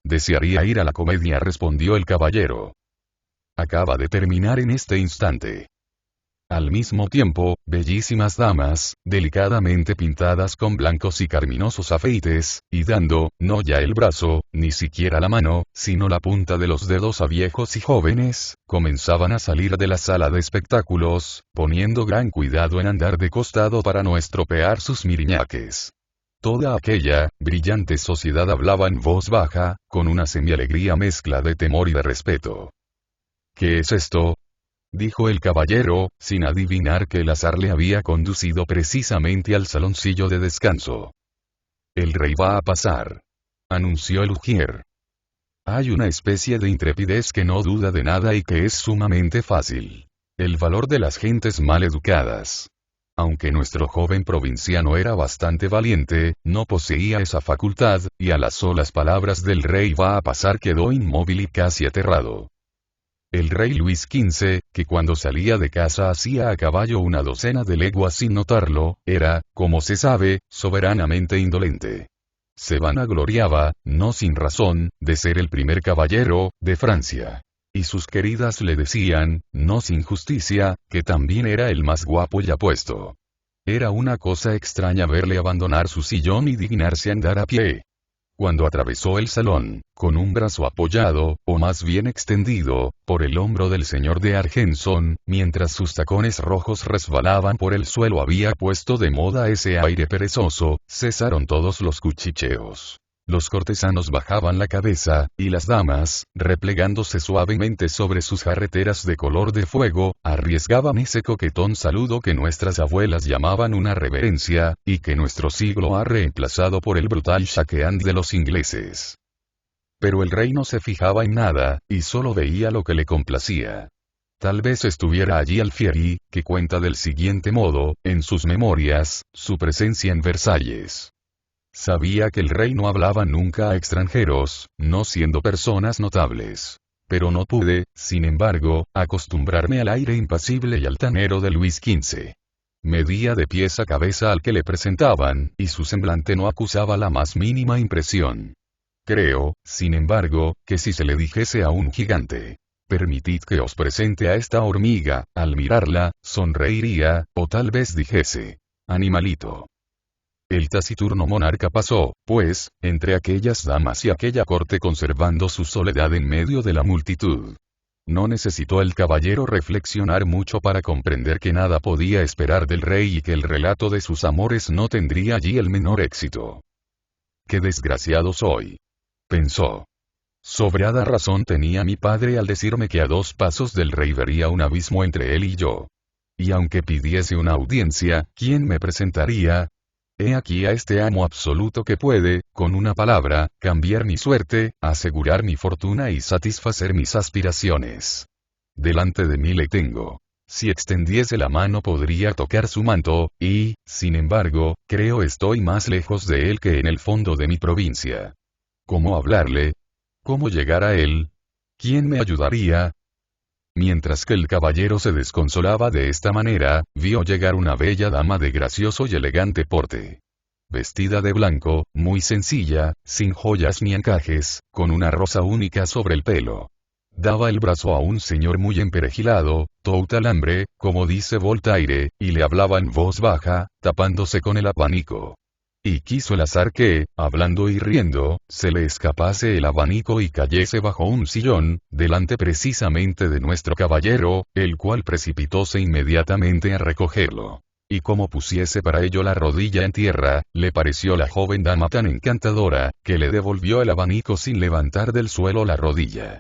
Desearía ir a la comedia, respondió el caballero. Acaba de terminar en este instante. Al mismo tiempo, bellísimas damas, delicadamente pintadas con blancos y carminosos afeites, y dando, no ya el brazo, ni siquiera la mano, sino la punta de los dedos a viejos y jóvenes, comenzaban a salir de la sala de espectáculos, poniendo gran cuidado en andar de costado para no estropear sus miriñaques. Toda aquella, brillante sociedad hablaba en voz baja, con una semialegría mezcla de temor y de respeto. ¿Qué es esto?, dijo el caballero, sin adivinar que el azar le había conducido precisamente al saloncillo de descanso. El rey va a pasar, anunció el ujier. Hay una especie de intrepidez que no duda de nada y que es sumamente fácil. El valor de las gentes mal educadas. Aunque nuestro joven provinciano era bastante valiente, no poseía esa facultad, y a las solas palabras del rey va a pasar quedó inmóvil y casi aterrado. El rey Luis XV, que cuando salía de casa hacía a caballo una docena de leguas sin notarlo, era, como se sabe, soberanamente indolente. Se vanagloriaba, no sin razón, de ser el primer caballero de Francia. Y sus queridas le decían, no sin justicia, que también era el más guapo y apuesto. Era una cosa extraña verle abandonar su sillón y dignarse andar a pie. Cuando atravesó el salón, con un brazo apoyado, o más bien extendido, por el hombro del señor de Argenson, mientras sus tacones rojos resbalaban por el suelo, había puesto de moda ese aire perezoso, cesaron todos los cuchicheos. Los cortesanos bajaban la cabeza, y las damas, replegándose suavemente sobre sus jarreteras de color de fuego, arriesgaban ese coquetón saludo que nuestras abuelas llamaban una reverencia, y que nuestro siglo ha reemplazado por el brutal shake-hand de los ingleses. Pero el rey no se fijaba en nada, y solo veía lo que le complacía. Tal vez estuviera allí Alfieri, que cuenta del siguiente modo, en sus memorias, su presencia en Versalles. Sabía que el rey no hablaba nunca a extranjeros, no siendo personas notables. Pero no pude, sin embargo, acostumbrarme al aire impasible y altanero de Luis XV. Medía de pies a cabeza al que le presentaban, y su semblante no acusaba la más mínima impresión. Creo, sin embargo, que si se le dijese a un gigante, permitid que os presente a esta hormiga, al mirarla, sonreiría, o tal vez dijese, animalito. El taciturno monarca pasó, pues, entre aquellas damas y aquella corte conservando su soledad en medio de la multitud. No necesitó el caballero reflexionar mucho para comprender que nada podía esperar del rey y que el relato de sus amores no tendría allí el menor éxito. ¡Qué desgraciado soy!, pensó. Sobrada razón tenía mi padre al decirme que a 2 pasos del rey vería un abismo entre él y yo. Y aunque pidiese una audiencia, ¿quién me presentaría? He aquí a este amo absoluto que puede, con una palabra, cambiar mi suerte, asegurar mi fortuna y satisfacer mis aspiraciones. Delante de mí le tengo. Si extendiese la mano podría tocar su manto, y, sin embargo, creo estoy más lejos de él que en el fondo de mi provincia. ¿Cómo hablarle? ¿Cómo llegar a él? ¿Quién me ayudaría? Mientras que el caballero se desconsolaba de esta manera, vio llegar una bella dama de gracioso y elegante porte. Vestida de blanco, muy sencilla, sin joyas ni encajes, con una rosa única sobre el pelo. Daba el brazo a un señor muy emperejilado, tout alambre, como dice Voltaire, y le hablaba en voz baja, tapándose con el abanico. Y quiso el azar que, hablando y riendo, se le escapase el abanico y cayese bajo un sillón, delante precisamente de nuestro caballero, el cual precipitóse inmediatamente a recogerlo. Y como pusiese para ello la rodilla en tierra, le pareció la joven dama tan encantadora, que le devolvió el abanico sin levantar del suelo la rodilla.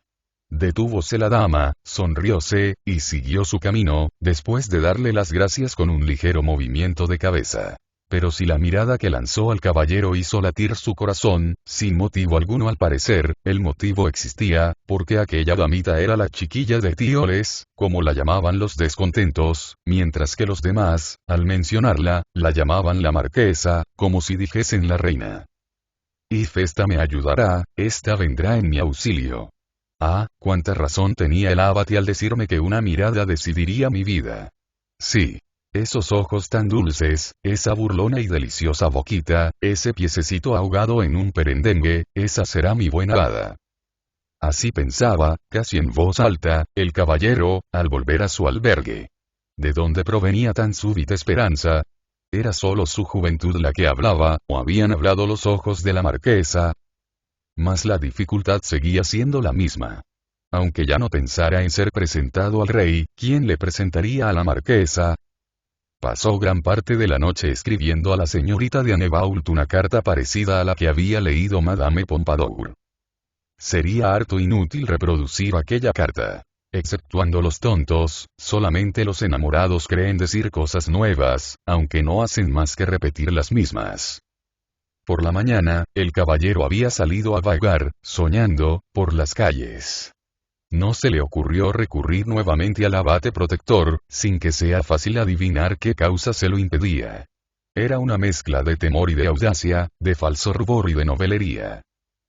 Detúvose la dama, sonrióse, y siguió su camino, después de darle las gracias con un ligero movimiento de cabeza. Pero si la mirada que lanzó al caballero hizo latir su corazón, sin motivo alguno al parecer, el motivo existía, porque aquella damita era la chiquilla de Tioles, como la llamaban los descontentos, mientras que los demás, al mencionarla, la llamaban la marquesa, como si dijesen la reina. If esta me ayudará, esta vendrá en mi auxilio. Ah, cuánta razón tenía el abate al decirme que una mirada decidiría mi vida. Sí. Esos ojos tan dulces, esa burlona y deliciosa boquita, ese piececito ahogado en un perendengue, esa será mi buena hada. Así pensaba, casi en voz alta, el caballero, al volver a su albergue. ¿De dónde provenía tan súbita esperanza? ¿Era solo su juventud la que hablaba, o habían hablado los ojos de la marquesa? Mas la dificultad seguía siendo la misma. Aunque ya no pensara en ser presentado al rey, ¿quién le presentaría a la marquesa? Pasó gran parte de la noche escribiendo a la señorita de Annebault una carta parecida a la que había leído Madame Pompadour. Sería harto inútil reproducir aquella carta. Exceptuando los tontos, solamente los enamorados creen decir cosas nuevas, aunque no hacen más que repetir las mismas. Por la mañana, el caballero había salido a vagar, soñando, por las calles. No se le ocurrió recurrir nuevamente al abate protector, sin que sea fácil adivinar qué causa se lo impedía. Era una mezcla de temor y de audacia, de falso rubor y de novelería.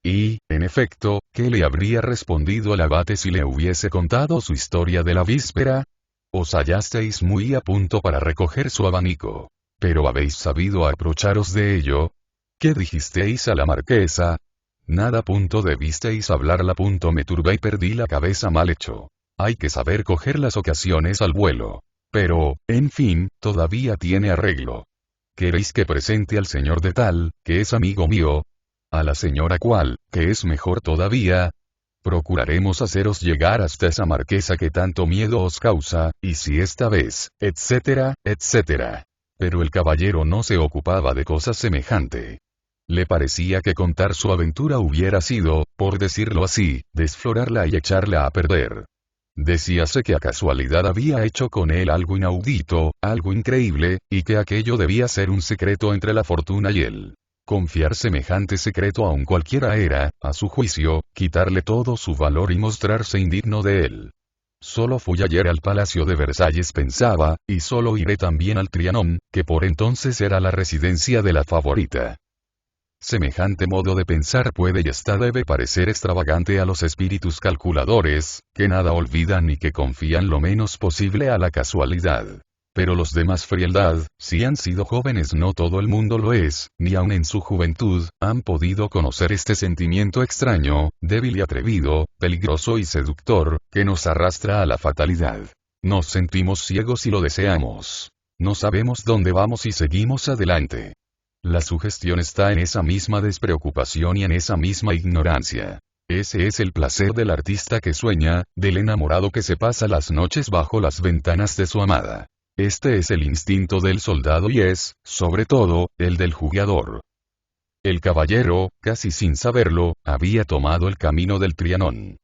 Y, en efecto, ¿qué le habría respondido el abate si le hubiese contado su historia de la víspera? Os hallasteis muy a punto para recoger su abanico. Pero habéis sabido aprocharos de ello. ¿Qué dijisteis a la marquesa? Nada. Debisteis hablarla. Me turbé y perdí la cabeza. Mal hecho. Hay que saber coger las ocasiones al vuelo. Pero, en fin, todavía tiene arreglo. ¿Queréis que presente al señor de tal, que es amigo mío? ¿A la señora cual, que es mejor todavía? Procuraremos haceros llegar hasta esa marquesa que tanto miedo os causa, y si esta vez, etcétera, etcétera. Pero el caballero no se ocupaba de cosas semejante. Le parecía que contar su aventura hubiera sido, por decirlo así, desflorarla y echarla a perder. Decíase que a casualidad había hecho con él algo inaudito, algo increíble, y que aquello debía ser un secreto entre la fortuna y él. Confiar semejante secreto a un cualquiera era, a su juicio, quitarle todo su valor y mostrarse indigno de él. Solo fui ayer al Palacio de Versalles, pensaba, y solo iré también al Trianon, que por entonces era la residencia de la favorita. Semejante modo de pensar puede y hasta debe parecer extravagante a los espíritus calculadores, que nada olvidan y que confían lo menos posible a la casualidad. Pero los de más frialdad, si han sido jóvenes, no todo el mundo lo es, ni aun en su juventud, han podido conocer este sentimiento extraño, débil y atrevido, peligroso y seductor, que nos arrastra a la fatalidad. Nos sentimos ciegos y lo deseamos. No sabemos dónde vamos y seguimos adelante. La sugestión está en esa misma despreocupación y en esa misma ignorancia. Ese es el placer del artista que sueña, del enamorado que se pasa las noches bajo las ventanas de su amada. Este es el instinto del soldado y es, sobre todo, el del jugador. El caballero, casi sin saberlo, había tomado el camino del Trianon.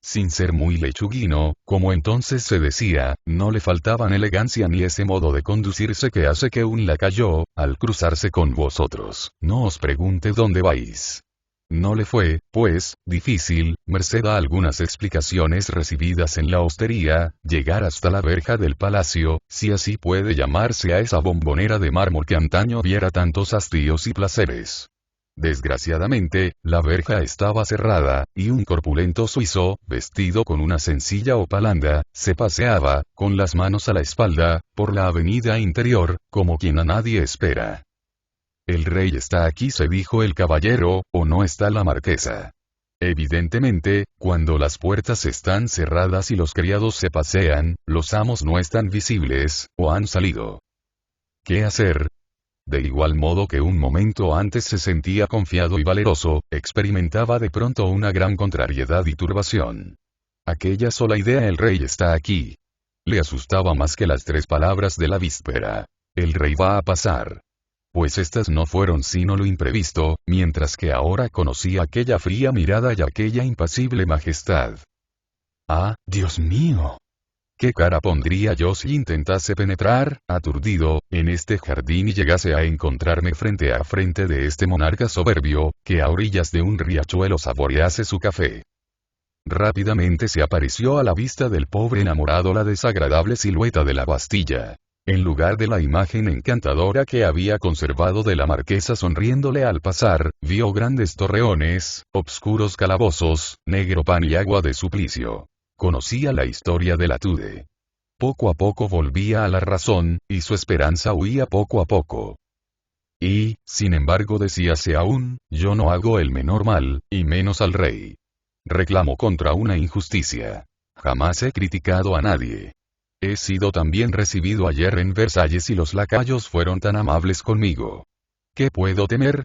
Sin ser muy lechuguino, como entonces se decía, no le faltaban elegancia ni ese modo de conducirse que hace que un lacayo, al cruzarse con vosotros, no os pregunte dónde vais. No le fue, pues, difícil, merced a algunas explicaciones recibidas en la hostería, llegar hasta la verja del palacio, si así puede llamarse a esa bombonera de mármol que antaño viera tantos hastíos y placeres. Desgraciadamente, la verja estaba cerrada, y un corpulento suizo, vestido con una sencilla hopalanda, se paseaba, con las manos a la espalda, por la avenida interior, como quien a nadie espera. El rey está aquí, se dijo el caballero, o no está la marquesa. Evidentemente, cuando las puertas están cerradas y los criados se pasean, los amos no están visibles, o han salido. ¿Qué hacer? De igual modo que un momento antes se sentía confiado y valeroso, experimentaba de pronto una gran contrariedad y turbación. Aquella sola idea: el rey está aquí. Le asustaba más que las 3 palabras de la víspera. El rey va a pasar. Pues estas no fueron sino lo imprevisto, mientras que ahora conocía aquella fría mirada y aquella impasible majestad. ¡Ah, Dios mío! ¿Qué cara pondría yo si intentase penetrar, aturdido, en este jardín y llegase a encontrarme frente a frente de este monarca soberbio, que a orillas de un riachuelo saborease su café? Rápidamente se apareció a la vista del pobre enamorado la desagradable silueta de la Bastilla. En lugar de la imagen encantadora que había conservado de la marquesa sonriéndole al pasar, vio grandes torreones, obscuros calabozos, negro pan y agua de suplicio. Conocía la historia de la Tude. Poco a poco volvía a la razón, y su esperanza huía poco a poco. Y, sin embargo, decíase aún, yo no hago el menor mal, y menos al rey. Reclamo contra una injusticia. Jamás he criticado a nadie. He sido tan bien recibido ayer en Versalles y los lacayos fueron tan amables conmigo. ¿Qué puedo temer?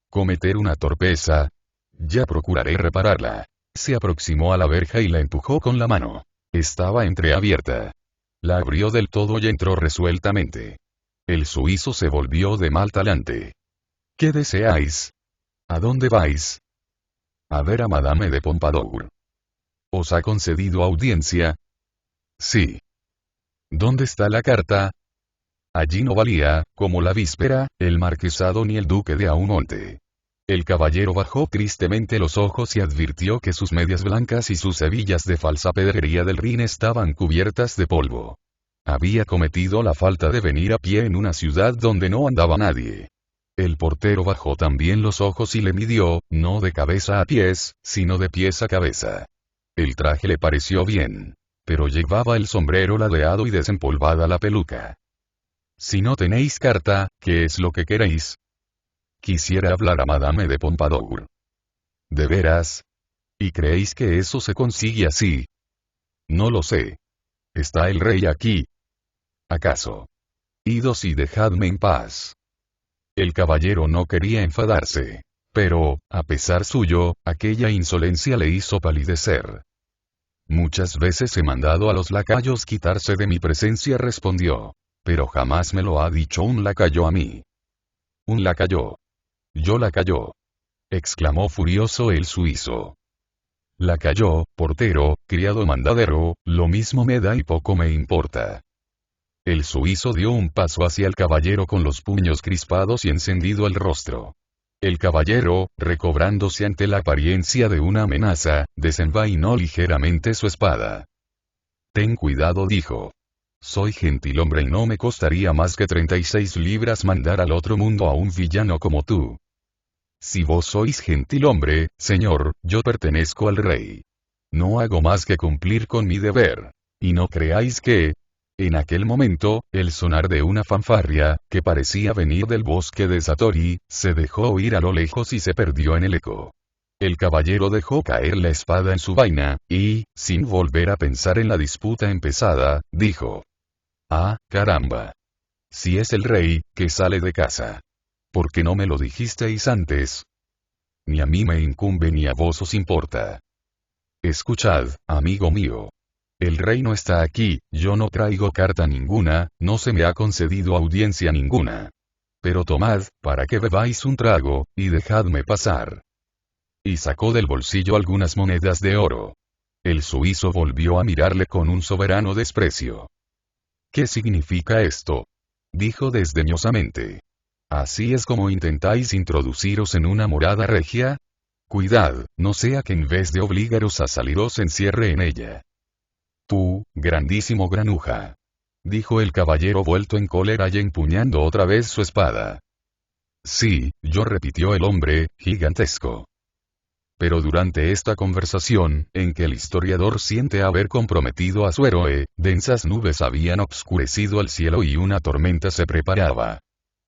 ¿Cometer una torpeza? Ya procuraré repararla. Se aproximó a la verja y la empujó con la mano. Estaba entreabierta. La abrió del todo y entró resueltamente. El suizo se volvió de mal talante. ¿Qué deseáis? ¿A dónde vais? A ver a Madame de Pompadour. ¿Os ha concedido audiencia? Sí. ¿Dónde está la carta? Allí no valía, como la víspera, el marquesado ni el duque de Aumonte. El caballero bajó tristemente los ojos y advirtió que sus medias blancas y sus hebillas de falsa pedrería del Rin estaban cubiertas de polvo. Había cometido la falta de venir a pie en una ciudad donde no andaba nadie. El portero bajó también los ojos y le midió, no de cabeza a pies, sino de pies a cabeza. El traje le pareció bien. Pero llevaba el sombrero ladeado y desempolvada la peluca. Si no tenéis carta, ¿qué es lo que queréis? Quisiera hablar a Madame de Pompadour. ¿De veras? ¿Y creéis que eso se consigue así? No lo sé. ¿Está el rey aquí? ¿Acaso? Idos y dejadme en paz. El caballero no quería enfadarse. Pero, a pesar suyo, aquella insolencia le hizo palidecer. Muchas veces he mandado a los lacayos quitarse de mi presencia, respondió. Pero jamás me lo ha dicho un lacayo a mí. ¿Un lacayo? Yo lacayo. Exclamó furioso el suizo. Lacayo, portero, criado mandadero, lo mismo me da y poco me importa. El suizo dio un paso hacia el caballero con los puños crispados y encendido el rostro. El caballero, recobrándose ante la apariencia de una amenaza, desenvainó ligeramente su espada. Ten cuidado, dijo. Soy gentilhombre y no me costaría más que 36 libras mandar al otro mundo a un villano como tú. Si vos sois gentilhombre, señor, yo pertenezco al rey. No hago más que cumplir con mi deber. Y no creáis que... En aquel momento, el sonar de una fanfarria, que parecía venir del bosque de Satori, se dejó oír a lo lejos y se perdió en el eco. El caballero dejó caer la espada en su vaina, y, sin volver a pensar en la disputa empezada, dijo: «Ah, caramba. Si es el rey, que sale de casa. ¿Por qué no me lo dijisteis antes? Ni a mí me incumbe ni a vos os importa. Escuchad, amigo mío. El rey no está aquí, yo no traigo carta ninguna, no se me ha concedido audiencia ninguna. Pero tomad, para que bebáis un trago, y dejadme pasar». Y sacó del bolsillo algunas monedas de oro. El suizo volvió a mirarle con un soberano desprecio. «¿Qué significa esto?», dijo desdeñosamente. «¿Así es como intentáis introduciros en una morada regia? Cuidad, no sea que en vez de obligaros a salir os encierre en ella». «Tú, grandísimo granuja», dijo el caballero vuelto en cólera y empuñando otra vez su espada. «Sí, yo», repitió el hombre, gigantesco. Pero durante esta conversación, en que el historiador siente haber comprometido a su héroe, densas nubes habían obscurecido el cielo y una tormenta se preparaba.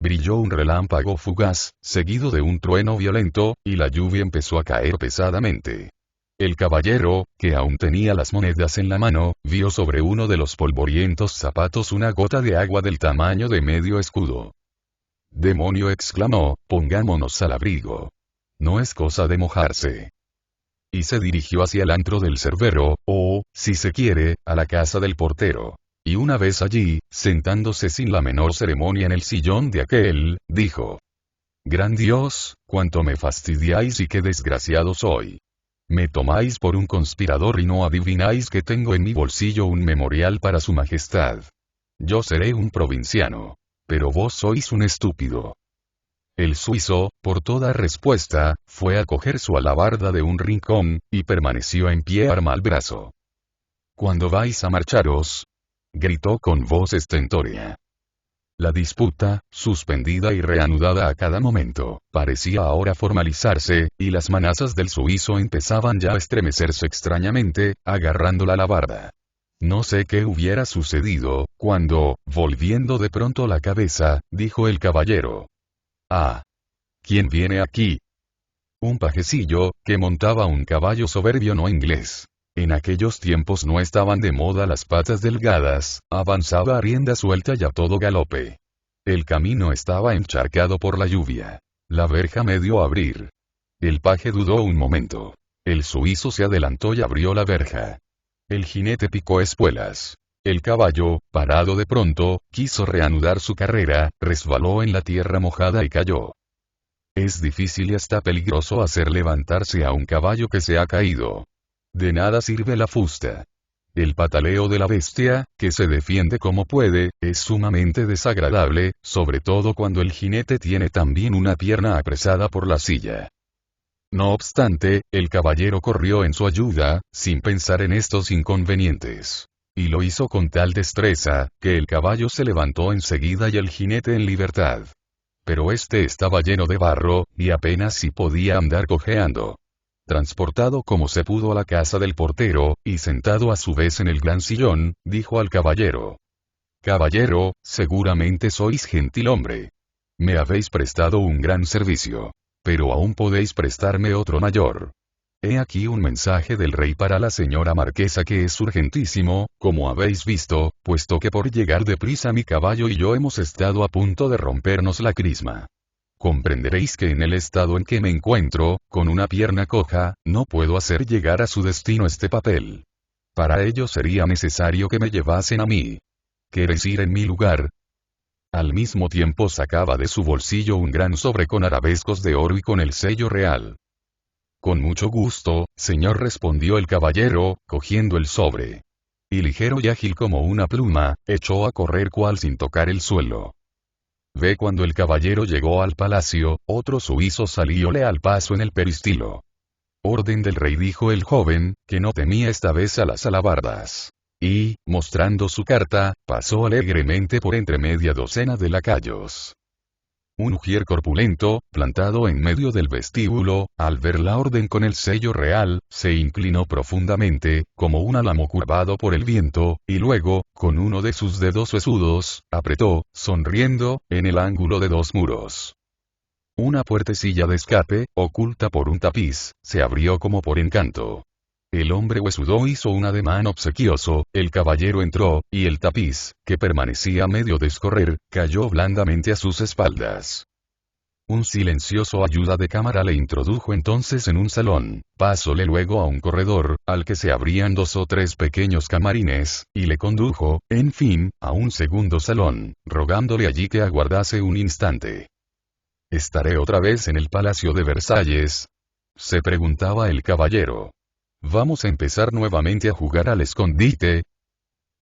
Brilló un relámpago fugaz, seguido de un trueno violento, y la lluvia empezó a caer pesadamente. El caballero, que aún tenía las monedas en la mano, vio sobre uno de los polvorientos zapatos una gota de agua del tamaño de medio escudo. ¡Demonio!, exclamó, pongámonos al abrigo. No es cosa de mojarse. Y se dirigió hacia el antro del Cerbero, o, si se quiere, a la casa del portero. Y una vez allí, sentándose sin la menor ceremonia en el sillón de aquel, dijo: «Gran Dios, cuánto me fastidiáis y qué desgraciado soy. Me tomáis por un conspirador y no adivináis que tengo en mi bolsillo un memorial para su majestad. Yo seré un provinciano. Pero vos sois un estúpido». El suizo, por toda respuesta, fue a coger su alabarda de un rincón, y permaneció en pie arma al brazo. «¿Cuándo vais a marcharos?», gritó con voz estentórea. La disputa, suspendida y reanudada a cada momento, parecía ahora formalizarse, y las manazas del suizo empezaban ya a estremecerse extrañamente, agarrando la alabarda. No sé qué hubiera sucedido, cuando, volviendo de pronto la cabeza, dijo el caballero: «Ah. ¿Quién viene aquí?». Un pajecillo, que montaba un caballo soberbio no inglés. En aquellos tiempos no estaban de moda las patas delgadas, avanzaba a rienda suelta y a todo galope. El camino estaba encharcado por la lluvia. La verja medio abrir. El paje dudó un momento. El suizo se adelantó y abrió la verja. El jinete picó espuelas. El caballo, parado de pronto, quiso reanudar su carrera, resbaló en la tierra mojada y cayó. Es difícil y hasta peligroso hacer levantarse a un caballo que se ha caído. De nada sirve la fusta. El pataleo de la bestia, que se defiende como puede, es sumamente desagradable, sobre todo cuando el jinete tiene también una pierna apresada por la silla. No obstante, el caballero corrió en su ayuda, sin pensar en estos inconvenientes. Y lo hizo con tal destreza, que el caballo se levantó enseguida y el jinete en libertad. Pero este estaba lleno de barro, y apenas si podía andar cojeando. Transportado como se pudo a la casa del portero, y sentado a su vez en el gran sillón, dijo al caballero: «Caballero, seguramente sois gentilhombre. Me habéis prestado un gran servicio. Pero aún podéis prestarme otro mayor. He aquí un mensaje del rey para la señora marquesa que es urgentísimo, como habéis visto, puesto que por llegar deprisa mi caballo y yo hemos estado a punto de rompernos la crisma. Comprenderéis que en el estado en que me encuentro, con una pierna coja, no puedo hacer llegar a su destino este papel. Para ello sería necesario que me llevasen a mí. ¿Queréis ir en mi lugar?». Al mismo tiempo sacaba de su bolsillo un gran sobre con arabescos de oro y con el sello real. «Con mucho gusto, señor», respondió el caballero, cogiendo el sobre. Y ligero y ágil como una pluma, echó a correr cual sin tocar el suelo. Ve cuando el caballero llegó al palacio, otro suizo salióle al paso en el peristilo. «Orden del rey», dijo el joven, que no temía esta vez a las alabardas. Y, mostrando su carta, pasó alegremente por entre media docena de lacayos. Un ujier corpulento, plantado en medio del vestíbulo, al ver la orden con el sello real, se inclinó profundamente, como un álamo curvado por el viento, y luego, con uno de sus dedos huesudos, apretó, sonriendo, en el ángulo de dos muros. Una puertecilla de escape, oculta por un tapiz, se abrió como por encanto. El hombre huesudo hizo un ademán obsequioso, el caballero entró, y el tapiz, que permanecía a medio descorrer, cayó blandamente a sus espaldas. Un silencioso ayuda de cámara le introdujo entonces en un salón, pasóle luego a un corredor, al que se abrían 2 o 3 pequeños camarines, y le condujo, en fin, a un segundo salón, rogándole allí que aguardase un instante. «¿Estaré otra vez en el Palacio de Versalles?», se preguntaba el caballero. «¿Vamos a empezar nuevamente a jugar al escondite?».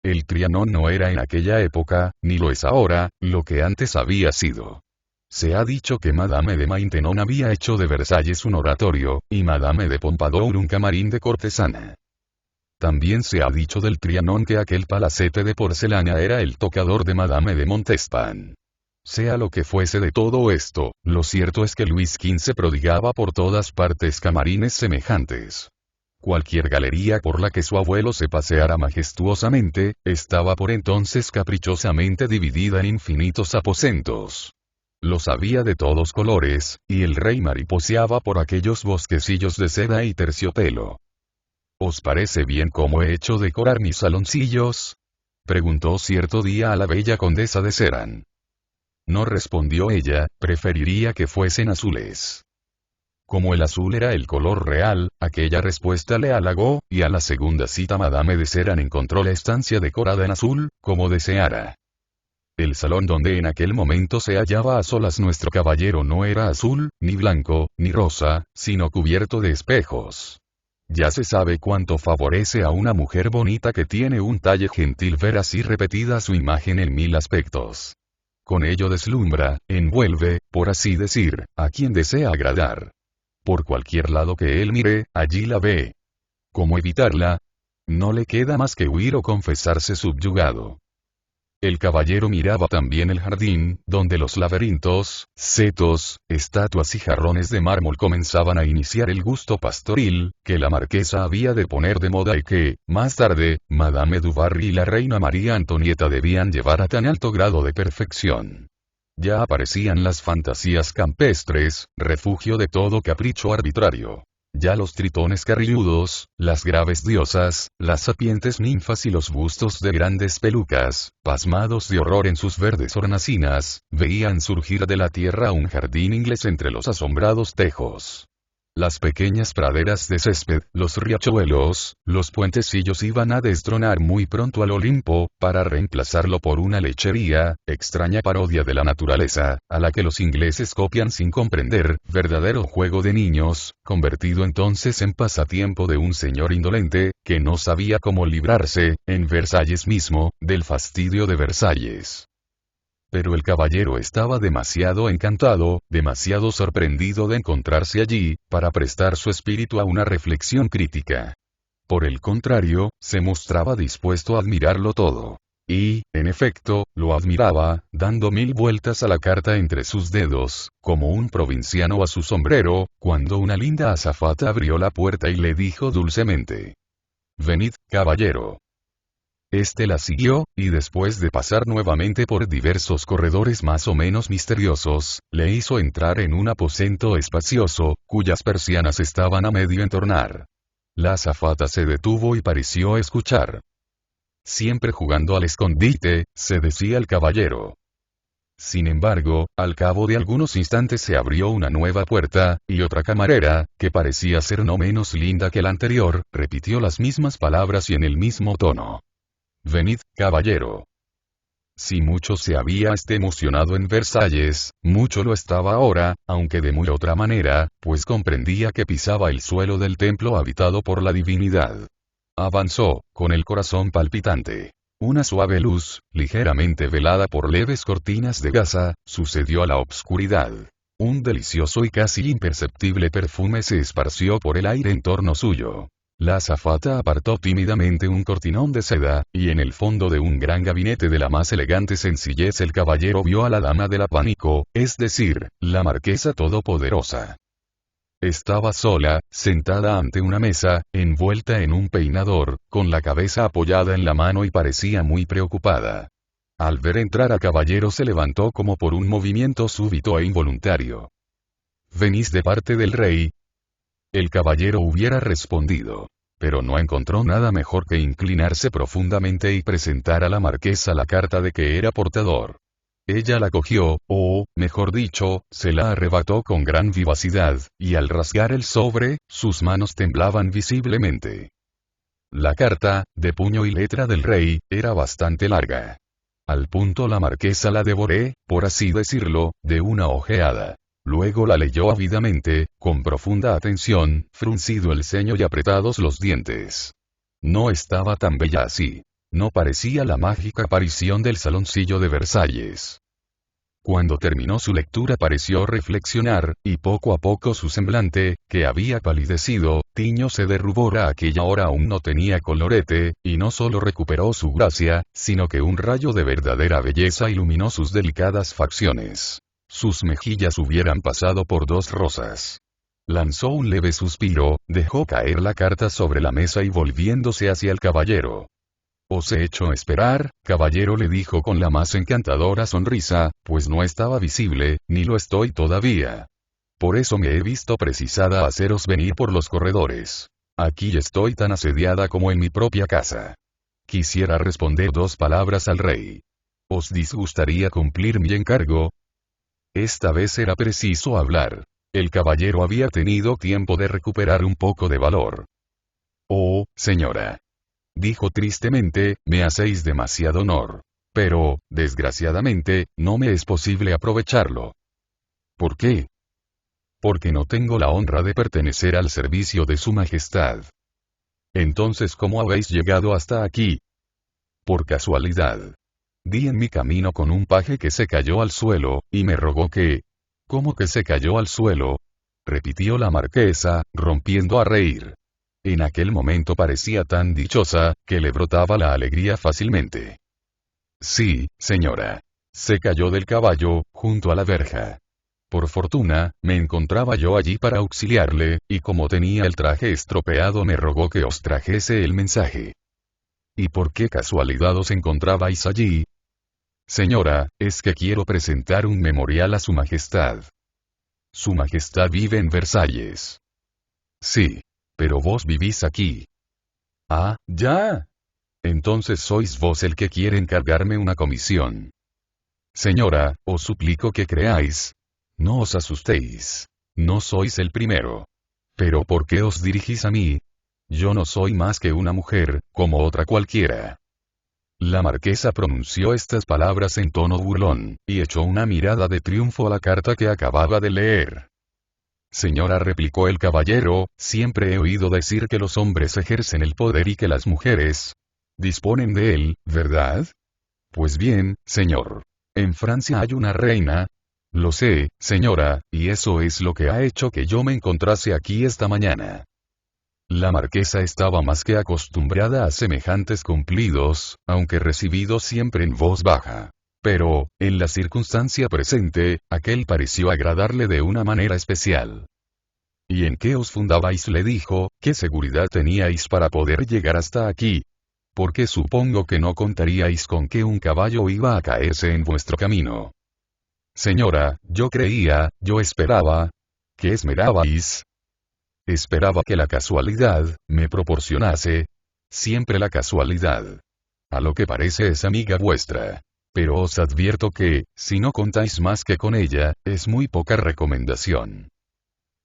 El Trianon no era en aquella época, ni lo es ahora, lo que antes había sido. Se ha dicho que Madame de Maintenon había hecho de Versalles un oratorio, y Madame de Pompadour un camarín de cortesana. También se ha dicho del Trianon que aquel palacete de porcelana era el tocador de Madame de Montespan. Sea lo que fuese de todo esto, lo cierto es que Luis XV prodigaba por todas partes camarines semejantes. Cualquier galería por la que su abuelo se paseara majestuosamente, estaba por entonces caprichosamente dividida en infinitos aposentos. Los había de todos colores, y el rey mariposeaba por aquellos bosquecillos de seda y terciopelo. ¿Os parece bien cómo he hecho decorar mis saloncillos? Preguntó cierto día a la bella condesa de Seran. No respondió ella, preferiría que fuesen azules. Como el azul era el color real, aquella respuesta le halagó, y a la segunda cita Madame de Seran encontró la estancia decorada en azul, como deseara. El salón donde en aquel momento se hallaba a solas nuestro caballero no era azul, ni blanco, ni rosa, sino cubierto de espejos. Ya se sabe cuánto favorece a una mujer bonita que tiene un talle gentil ver así repetida su imagen en 1000 aspectos. Con ello deslumbra, envuelve, por así decir, a quien desea agradar. Por cualquier lado que él mire, allí la ve. ¿Cómo evitarla? No le queda más que huir o confesarse subyugado. El caballero miraba también el jardín, donde los laberintos, setos, estatuas y jarrones de mármol comenzaban a iniciar el gusto pastoril, que la marquesa había de poner de moda y que, más tarde, Madame du Barry y la reina María Antonieta debían llevar a tan alto grado de perfección. Ya aparecían las fantasías campestres, refugio de todo capricho arbitrario. Ya los tritones carrilludos, las graves diosas, las sapientes ninfas y los bustos de grandes pelucas, pasmados de horror en sus verdes hornacinas, veían surgir de la tierra un jardín inglés entre los asombrados tejos. Las pequeñas praderas de césped, los riachuelos, los puentecillos iban a destronar muy pronto al Olimpo, para reemplazarlo por una lechería, extraña parodia de la naturaleza, a la que los ingleses copian sin comprender, verdadero juego de niños, convertido entonces en pasatiempo de un señor indolente, que no sabía cómo librarse, en Versalles mismo, del fastidio de Versalles. Pero el caballero estaba demasiado encantado, demasiado sorprendido de encontrarse allí, para prestar su espíritu a una reflexión crítica. Por el contrario, se mostraba dispuesto a admirarlo todo. Y, en efecto, lo admiraba, dando 1000 vueltas a la carta entre sus dedos, como un provinciano a su sombrero, cuando una linda azafata abrió la puerta y le dijo dulcemente: «Venid, caballero». Este la siguió, y después de pasar nuevamente por diversos corredores más o menos misteriosos, le hizo entrar en un aposento espacioso, cuyas persianas estaban a medio entornar. La azafata se detuvo y pareció escuchar. «Siempre jugando al escondite», se decía el caballero. Sin embargo, al cabo de algunos instantes se abrió una nueva puerta, y otra camarera, que parecía ser no menos linda que la anterior, repitió las mismas palabras y en el mismo tono. «Venid, caballero». Si mucho se había emocionado en Versalles, mucho lo estaba ahora, aunque de muy otra manera, pues comprendía que pisaba el suelo del templo habitado por la divinidad. Avanzó, con el corazón palpitante. Una suave luz, ligeramente velada por leves cortinas de gasa, sucedió a la obscuridad. Un delicioso y casi imperceptible perfume se esparció por el aire en torno suyo. La azafata apartó tímidamente un cortinón de seda, y en el fondo de un gran gabinete de la más elegante sencillez el caballero vio a la dama del abanico, es decir, la marquesa todopoderosa. Estaba sola, sentada ante una mesa, envuelta en un peinador, con la cabeza apoyada en la mano y parecía muy preocupada. Al ver entrar a caballero se levantó como por un movimiento súbito e involuntario. «¿Venís de parte del rey?». El caballero hubiera respondido. Pero no encontró nada mejor que inclinarse profundamente y presentar a la marquesa la carta de que era portador. Ella la cogió, o, mejor dicho, se la arrebató con gran vivacidad, y al rasgar el sobre, sus manos temblaban visiblemente. La carta, de puño y letra del rey, era bastante larga. Al punto la marquesa la devoré, por así decirlo, de una ojeada. Luego la leyó ávidamente, con profunda atención, fruncido el ceño y apretados los dientes. No estaba tan bella así. No parecía la mágica aparición del saloncillo de Versalles. Cuando terminó su lectura pareció reflexionar, y poco a poco su semblante, que había palidecido, tiñóse de rubor a aquella hora aún no tenía colorete, y no solo recuperó su gracia, sino que un rayo de verdadera belleza iluminó sus delicadas facciones. Sus mejillas hubieran pasado por 2 rosas. Lanzó un leve suspiro, dejó caer la carta sobre la mesa y volviéndose hacia el caballero. «Os he hecho esperar, caballero», le dijo con la más encantadora sonrisa, pues no estaba visible, ni lo estoy todavía. Por eso me he visto precisada a haceros venir por los corredores. Aquí estoy tan asediada como en mi propia casa. Quisiera responder 2 palabras al rey. ¿Os disgustaría cumplir mi encargo? Esta vez era preciso hablar. El caballero había tenido tiempo de recuperar un poco de valor. Oh, señora. Dijo tristemente, me hacéis demasiado honor. Pero, desgraciadamente, no me es posible aprovecharlo. ¿Por qué? Porque no tengo la honra de pertenecer al servicio de su majestad. Entonces, ¿cómo habéis llegado hasta aquí? Por casualidad. Di en mi camino con un paje que se cayó al suelo, y me rogó que... ¿Cómo que se cayó al suelo? Repitió la marquesa, rompiendo a reír. En aquel momento parecía tan dichosa, que le brotaba la alegría fácilmente. Sí, señora. Se cayó del caballo, junto a la verja. Por fortuna, me encontraba yo allí para auxiliarle, y como tenía el traje estropeado me rogó que os trajese el mensaje. ¿Y por qué casualidad os encontrabais allí? Señora, es que quiero presentar un memorial a su majestad. Su majestad vive en Versalles. Sí. Pero vos vivís aquí. Ah, ya. Entonces sois vos el que quiere encargarme una comisión. Señora, os suplico que creáis. No os asustéis. No sois el primero. Pero ¿por qué os dirigís a mí? Yo no soy más que una mujer, como otra cualquiera. La marquesa pronunció estas palabras en tono burlón, y echó una mirada de triunfo a la carta que acababa de leer. Señora, replicó el caballero, siempre he oído decir que los hombres ejercen el poder y que las mujeres disponen de él, ¿verdad? Pues bien, señor. En Francia hay una reina. Lo sé, señora, y eso es lo que ha hecho que yo me encontrase aquí esta mañana. La marquesa estaba más que acostumbrada a semejantes cumplidos, aunque recibidos siempre en voz baja. Pero, en la circunstancia presente, aquel pareció agradarle de una manera especial. ¿Y en qué os fundabais? Le dijo, ¿qué seguridad teníais para poder llegar hasta aquí? Porque supongo que no contaríais con que un caballo iba a caerse en vuestro camino. Señora, yo creía, yo esperaba. ¿Qué esperabais? Esperaba que la casualidad me proporcionase. Siempre la casualidad. A lo que parece es amiga vuestra. Pero os advierto que, si no contáis más que con ella, es muy poca recomendación.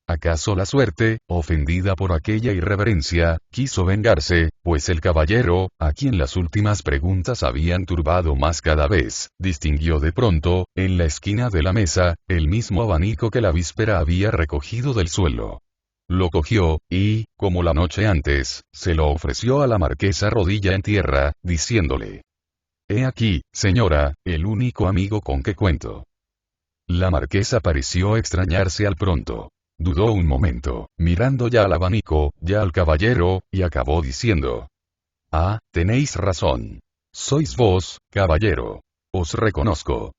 ¿Acaso la suerte, ofendida por aquella irreverencia, quiso vengarse, pues el caballero, a quien las últimas preguntas habían turbado más cada vez, distinguió de pronto, en la esquina de la mesa, el mismo abanico que la víspera había recogido del suelo? Lo cogió, y, como la noche antes, se lo ofreció a la marquesa rodilla en tierra, diciéndole: «He aquí, señora, el único amigo con que cuento». La marquesa pareció extrañarse al pronto. Dudó un momento, mirando ya al abanico, ya al caballero, y acabó diciendo: «Ah, tenéis razón. Sois vos, caballero. Os reconozco.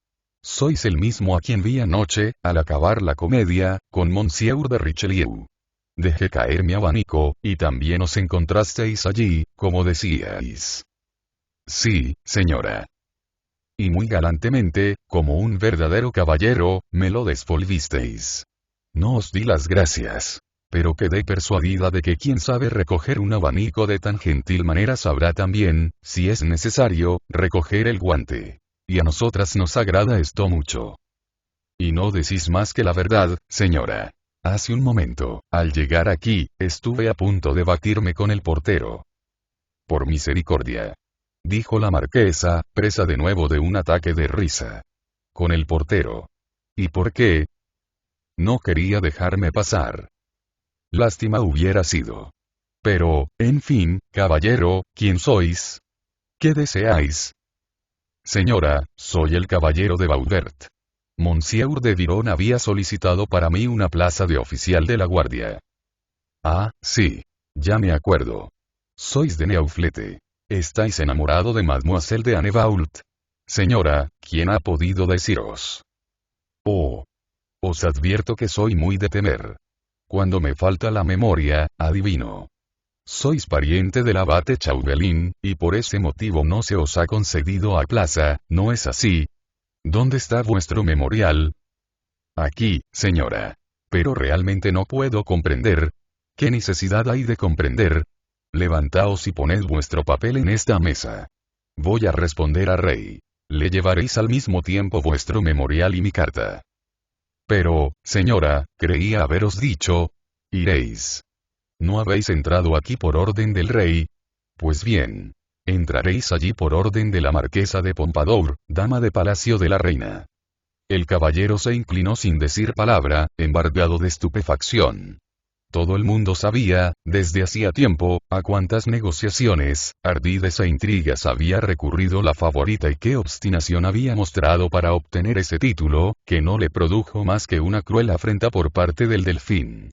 Sois el mismo a quien vi anoche, al acabar la comedia, con Monsieur de Richelieu. Dejé caer mi abanico, y también os encontrasteis allí, como decíais». «Sí, señora». «Y muy galantemente, como un verdadero caballero, me lo devolvisteis. No os di las gracias. Pero quedé persuadida de que quien sabe recoger un abanico de tan gentil manera sabrá también, si es necesario, recoger el guante. Y a nosotras nos agrada esto mucho. Y no decís más que la verdad, señora. Hace un momento, al llegar aquí, estuve a punto de batirme con el portero». «Por misericordia», dijo la marquesa, presa de nuevo de un ataque de risa. «¿Con el portero? ¿Y por qué?» «No quería dejarme pasar». «Lástima hubiera sido. Pero, en fin, caballero, ¿quién sois? ¿Qué deseáis?» «Señora, soy el caballero de Baudert. Monsieur de Biron había solicitado para mí una plaza de oficial de la guardia». «Ah, sí. Ya me acuerdo. Sois de Neauflete. Estáis enamorado de Mademoiselle de Annebault. Señora, ¿quién ha podido deciros?» «Oh. Os advierto que soy muy de temer. Cuando me falta la memoria, adivino. Sois pariente del abate Chauvelin, y por ese motivo no se os ha concedido a plaza, ¿no es así? ¿Dónde está vuestro memorial?» «Aquí, señora. Pero realmente no puedo comprender». ¿Qué necesidad hay de comprender? Levantaos y poned vuestro papel en esta mesa. Voy a responder al rey. Le llevaréis al mismo tiempo vuestro memorial y mi carta. Pero, señora, creía haberos dicho, iréis. ¿No habéis entrado aquí por orden del rey? Pues bien. Entraréis allí por orden de la marquesa de Pompadour, dama de palacio de la reina. El caballero se inclinó sin decir palabra, embargado de estupefacción. Todo el mundo sabía, desde hacía tiempo, a cuántas negociaciones, ardides e intrigas había recurrido la favorita y qué obstinación había mostrado para obtener ese título, que no le produjo más que una cruel afrenta por parte del delfín.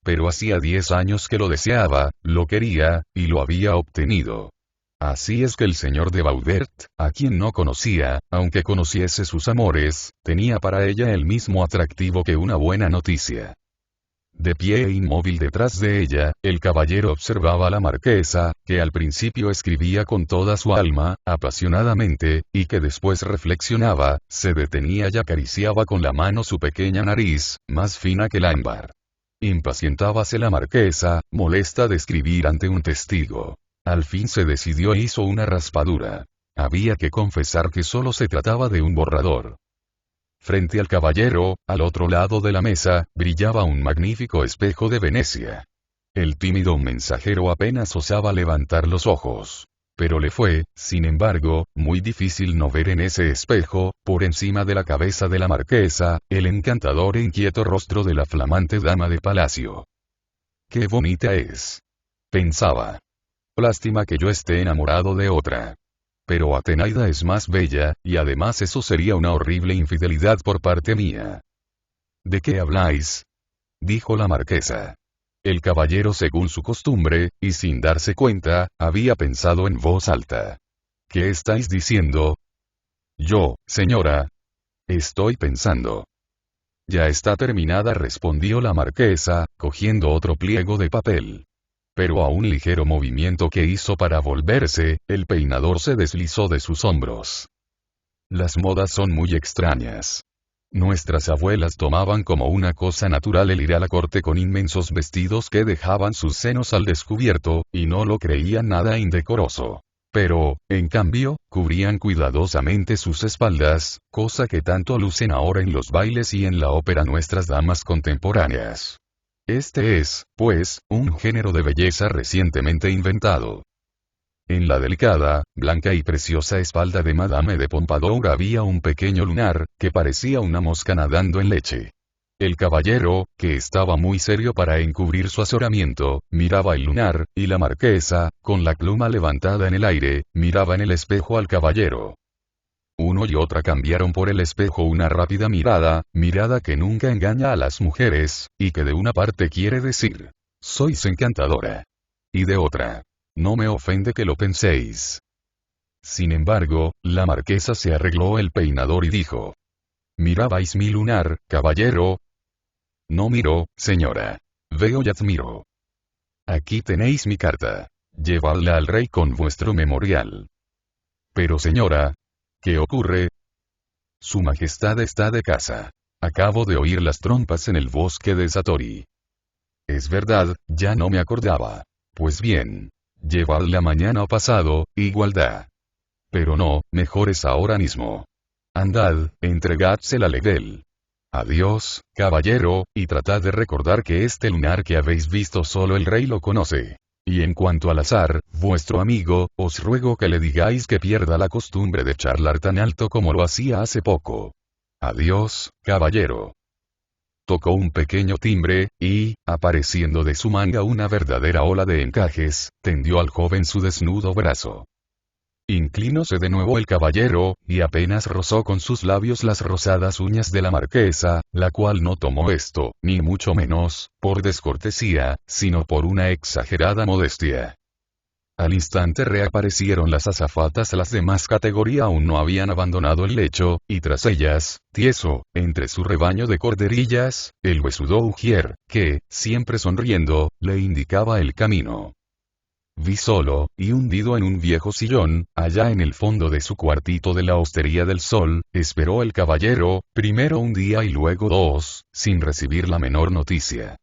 Pero hacía 10 años que lo deseaba, lo quería, y lo había obtenido. Así es que el señor de Baudert, a quien no conocía, aunque conociese sus amores, tenía para ella el mismo atractivo que una buena noticia. De pie e inmóvil detrás de ella, el caballero observaba a la marquesa, que al principio escribía con toda su alma, apasionadamente, y que después reflexionaba, se detenía y acariciaba con la mano su pequeña nariz, más fina que el ámbar. Impacientábase la marquesa, molesta de escribir ante un testigo. Al fin se decidió e hizo una raspadura. Había que confesar que solo se trataba de un borrador. Frente al caballero, al otro lado de la mesa, brillaba un magnífico espejo de Venecia. El tímido mensajero apenas osaba levantar los ojos. Pero le fue, sin embargo, muy difícil no ver en ese espejo, por encima de la cabeza de la marquesa, el encantador e inquieto rostro de la flamante dama de palacio. ¡Qué bonita es! Pensaba. Lástima que yo esté enamorado de otra. Pero Atenaida es más bella, y además eso sería una horrible infidelidad por parte mía. ¿De qué habláis? Dijo la marquesa. El caballero, según su costumbre, y sin darse cuenta, había pensado en voz alta. ¿Qué estáis diciendo? Yo, señora. Estoy pensando. Ya está terminada, respondió la marquesa, cogiendo otro pliego de papel. Pero a un ligero movimiento que hizo para volverse, el peinador se deslizó de sus hombros. Las modas son muy extrañas. Nuestras abuelas tomaban como una cosa natural el ir a la corte con inmensos vestidos que dejaban sus senos al descubierto, y no lo creían nada indecoroso. Pero, en cambio, cubrían cuidadosamente sus espaldas, cosa que tanto lucen ahora en los bailes y en la ópera nuestras damas contemporáneas. Este es, pues, un género de belleza recientemente inventado. En la delicada, blanca y preciosa espalda de Madame de Pompadour había un pequeño lunar, que parecía una mosca nadando en leche. El caballero, que estaba muy serio para encubrir su azoramiento, miraba el lunar, y la marquesa, con la pluma levantada en el aire, miraba en el espejo al caballero. Uno y otra cambiaron por el espejo una rápida mirada, mirada que nunca engaña a las mujeres, y que de una parte quiere decir, sois encantadora. Y de otra, no me ofende que lo penséis. Sin embargo, la marquesa se arregló el peinador y dijo, ¿mirabais mi lunar, caballero? No miro, señora. Veo y admiro. Aquí tenéis mi carta. Llevadla al rey con vuestro memorial. Pero señora, ¿qué ocurre? Su Majestad está de casa. Acabo de oír las trompas en el bosque de Satori. Es verdad, ya no me acordaba. Pues bien, llevadla mañana o pasado, igualdad. Pero no, mejor es ahora mismo. Andad, entregádsela a Legel. Adiós, caballero, y tratad de recordar que este lunar que habéis visto solo el rey lo conoce. Y en cuanto al azar, vuestro amigo, os ruego que le digáis que pierda la costumbre de charlar tan alto como lo hacía hace poco. Adiós, caballero. Tocó un pequeño timbre, y, apareciendo de su manga una verdadera ola de encajes, tendió al joven su desnudo brazo. Inclinóse de nuevo el caballero, y apenas rozó con sus labios las rosadas uñas de la marquesa, la cual no tomó esto, ni mucho menos, por descortesía, sino por una exagerada modestia. Al instante reaparecieron las azafatas, las de más categoría aún no habían abandonado el lecho, y tras ellas, tieso, entre su rebaño de corderillas, el huesudo ujier, que, siempre sonriendo, le indicaba el camino. Vi solo, y hundido en un viejo sillón, allá en el fondo de su cuartito de la Hostería del Sol, esperó el caballero, primero un día y luego 2, sin recibir la menor noticia.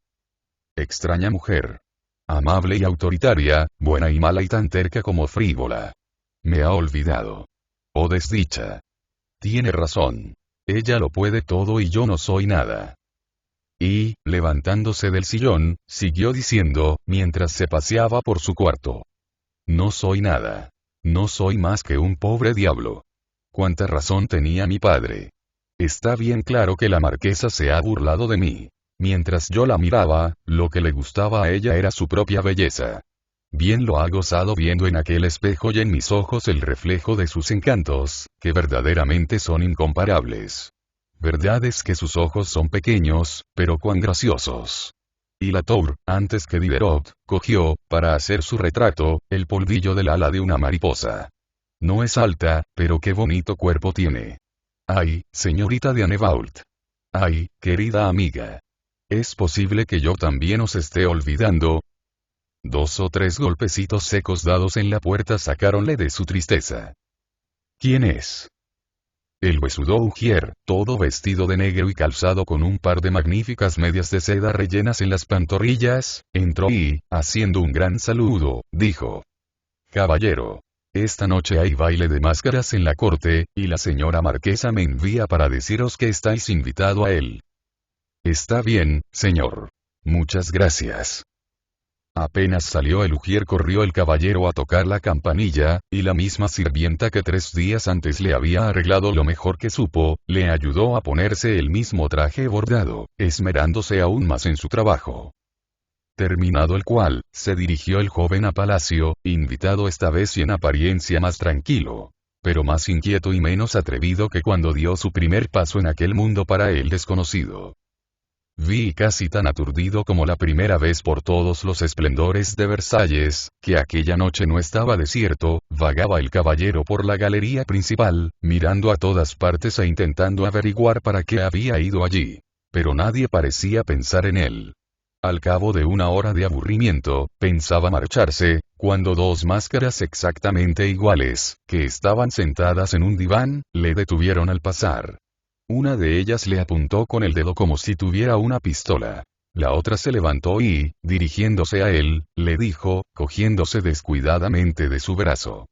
Extraña mujer. Amable y autoritaria, buena y mala y tan terca como frívola. Me ha olvidado. Oh desdicha. Tiene razón. Ella lo puede todo y yo no soy nada. Y, levantándose del sillón, siguió diciendo, mientras se paseaba por su cuarto. No soy nada. No soy más que un pobre diablo. Cuánta razón tenía mi padre. Está bien claro que la marquesa se ha burlado de mí. Mientras yo la miraba, lo que le gustaba a ella era su propia belleza. Bien lo ha gozado viendo en aquel espejo y en mis ojos el reflejo de sus encantos, que verdaderamente son incomparables. Verdad es que sus ojos son pequeños, pero cuán graciosos. Y Latour, antes que Diderot, cogió, para hacer su retrato, el polvillo del ala de una mariposa. No es alta, pero qué bonito cuerpo tiene. Ay, señorita de Annebault. Ay, querida amiga. ¿Es posible que yo también os esté olvidando? 2 o 3 golpecitos secos dados en la puerta sacáronle de su tristeza. ¿Quién es? El huesudo Ujier, todo vestido de negro y calzado con un par de magníficas medias de seda rellenas en las pantorrillas, entró y, haciendo un gran saludo, dijo: Caballero. Esta noche hay baile de máscaras en la corte, y la señora marquesa me envía para deciros que estáis invitado a él. Está bien, señor. Muchas gracias. Apenas salió el ujier corrió el caballero a tocar la campanilla, y la misma sirvienta que 3 días antes le había arreglado lo mejor que supo, le ayudó a ponerse el mismo traje bordado, esmerándose aún más en su trabajo. Terminado el cual, se dirigió el joven a palacio, invitado esta vez y en apariencia más tranquilo, pero más inquieto y menos atrevido que cuando dio su primer paso en aquel mundo para él desconocido. Vi casi tan aturdido como la primera vez por todos los esplendores de Versalles, que aquella noche no estaba desierto, vagaba el caballero por la galería principal, mirando a todas partes e intentando averiguar para qué había ido allí. Pero nadie parecía pensar en él. Al cabo de 1 hora de aburrimiento, pensaba marcharse, cuando 2 máscaras exactamente iguales, que estaban sentadas en un diván, le detuvieron al pasar. Una de ellas le apuntó con el dedo como si tuviera una pistola. La otra se levantó y, dirigiéndose a él, le dijo, cogiéndose descuidadamente de su brazo: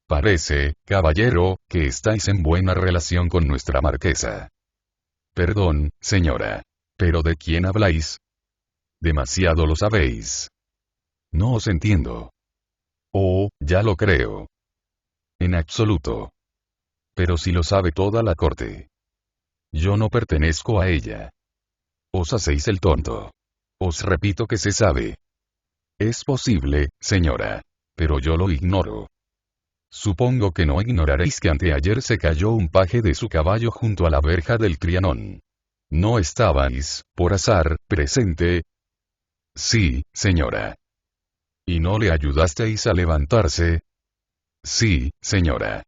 Parece, caballero, que estáis en buena relación con nuestra marquesa. Perdón, señora. ¿Pero de quién habláis? Demasiado lo sabéis. No os entiendo. Oh, ya lo creo. En absoluto. Pero si lo sabe toda la corte. Yo no pertenezco a ella. Os hacéis el tonto. Os repito que se sabe. Es posible, señora. Pero yo lo ignoro. Supongo que no ignoraréis que anteayer se cayó un paje de su caballo junto a la verja del Trianón. ¿No estabais, por azar, presente? Sí, señora. ¿Y no le ayudasteis a levantarse? Sí, señora.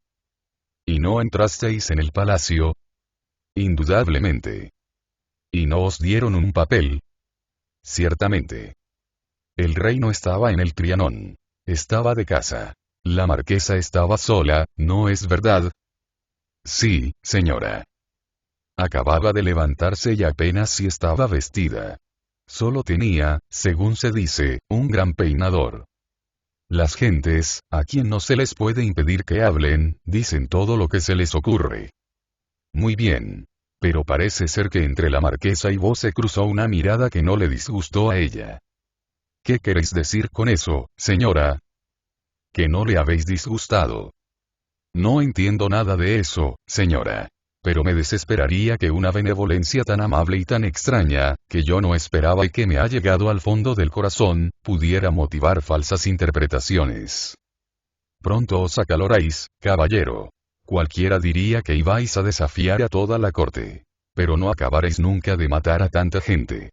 ¿Y no entrasteis en el palacio? Indudablemente. ¿Y no os dieron un papel? Ciertamente. El rey no estaba en el Trianón. Estaba de casa. La marquesa estaba sola, ¿no es verdad? Sí, señora. Acababa de levantarse y apenas si estaba vestida. Solo tenía, según se dice, un gran peinador. Las gentes, a quien no se les puede impedir que hablen, dicen todo lo que se les ocurre. Muy bien. Pero parece ser que entre la marquesa y vos se cruzó una mirada que no le disgustó a ella. ¿Qué queréis decir con eso, señora? Que no le habéis disgustado. No entiendo nada de eso, señora. Pero me desesperaría que una benevolencia tan amable y tan extraña, que yo no esperaba y que me ha llegado al fondo del corazón, pudiera motivar falsas interpretaciones. Pronto os acaloráis, caballero. Cualquiera diría que ibais a desafiar a toda la corte. Pero no acabaréis nunca de matar a tanta gente.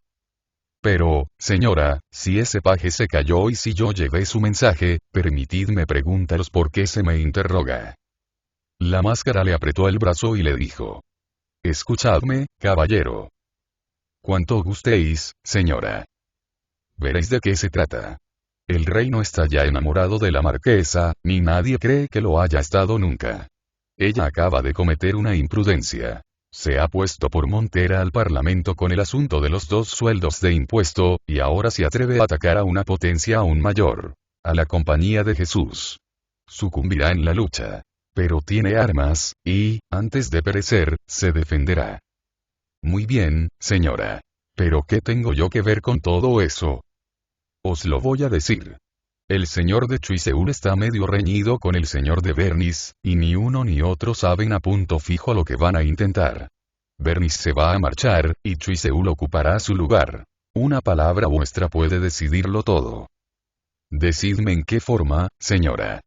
Pero, señora, si ese paje se cayó y si yo llevé su mensaje, permitidme preguntaros por qué se me interroga. La máscara le apretó el brazo y le dijo: Escuchadme, caballero. Cuanto gustéis, señora. Veréis de qué se trata. El rey no está ya enamorado de la marquesa, ni nadie cree que lo haya estado nunca. Ella acaba de cometer una imprudencia. Se ha puesto por montera al Parlamento con el asunto de los 2 sueldos de impuesto, y ahora se atreve a atacar a una potencia aún mayor. A la Compañía de Jesús. Sucumbirá en la lucha. Pero tiene armas, y, antes de perecer, se defenderá. Muy bien, señora. ¿Pero qué tengo yo que ver con todo eso? Os lo voy a decir. El señor de Choiseul está medio reñido con el señor de Bernice, y ni uno ni otro saben a punto fijo lo que van a intentar. Bernice se va a marchar, y Choiseul ocupará su lugar. Una palabra vuestra puede decidirlo todo. Decidme en qué forma, señora.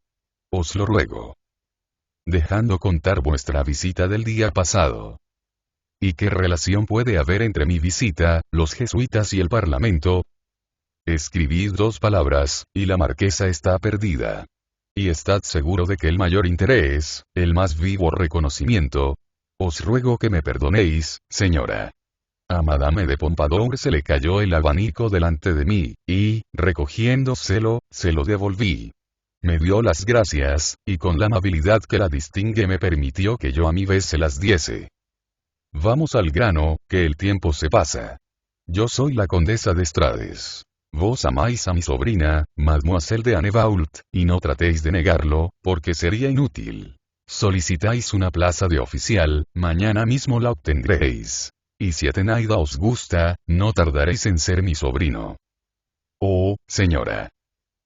Os lo ruego. Dejando contar vuestra visita del día pasado. ¿Y qué relación puede haber entre mi visita, los jesuitas y el Parlamento? Escribid 2 palabras, y la marquesa está perdida. Y estad seguro de que el mayor interés, el más vivo reconocimiento. Os ruego que me perdonéis, señora. A Madame de Pompadour se le cayó el abanico delante de mí, y, recogiéndoselo, se lo devolví. Me dio las gracias, y con la amabilidad que la distingue me permitió que yo a mi vez se las diese. Vamos al grano, que el tiempo se pasa. Yo soy la condesa de Estrades. Vos amáis a mi sobrina, Mademoiselle de Annebault, y no tratéis de negarlo, porque sería inútil. Solicitáis una plaza de oficial, mañana mismo la obtendréis. Y si Atenaida os gusta, no tardaréis en ser mi sobrino. Oh, señora.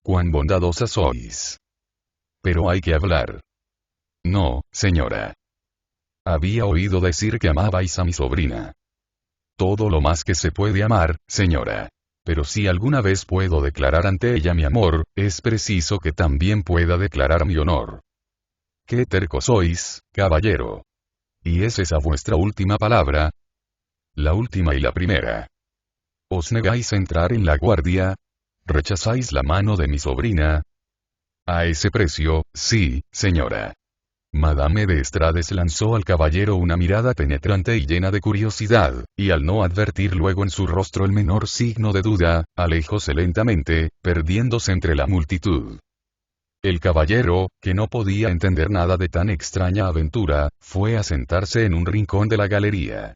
Cuán bondadosa sois. Pero hay que hablar. No, señora. Había oído decir que amabais a mi sobrina. Todo lo más que se puede amar, señora. Pero si alguna vez puedo declarar ante ella mi amor, es preciso que también pueda declarar mi honor. Qué terco sois, caballero. ¿Y es esa vuestra última palabra? La última y la primera. ¿Os negáis a entrar en la guardia? ¿Rechazáis la mano de mi sobrina? A ese precio, sí, señora. Madame de Estrades lanzó al caballero una mirada penetrante y llena de curiosidad, y al no advertir luego en su rostro el menor signo de duda, alejóse lentamente, perdiéndose entre la multitud. El caballero, que no podía entender nada de tan extraña aventura, fue a sentarse en un rincón de la galería.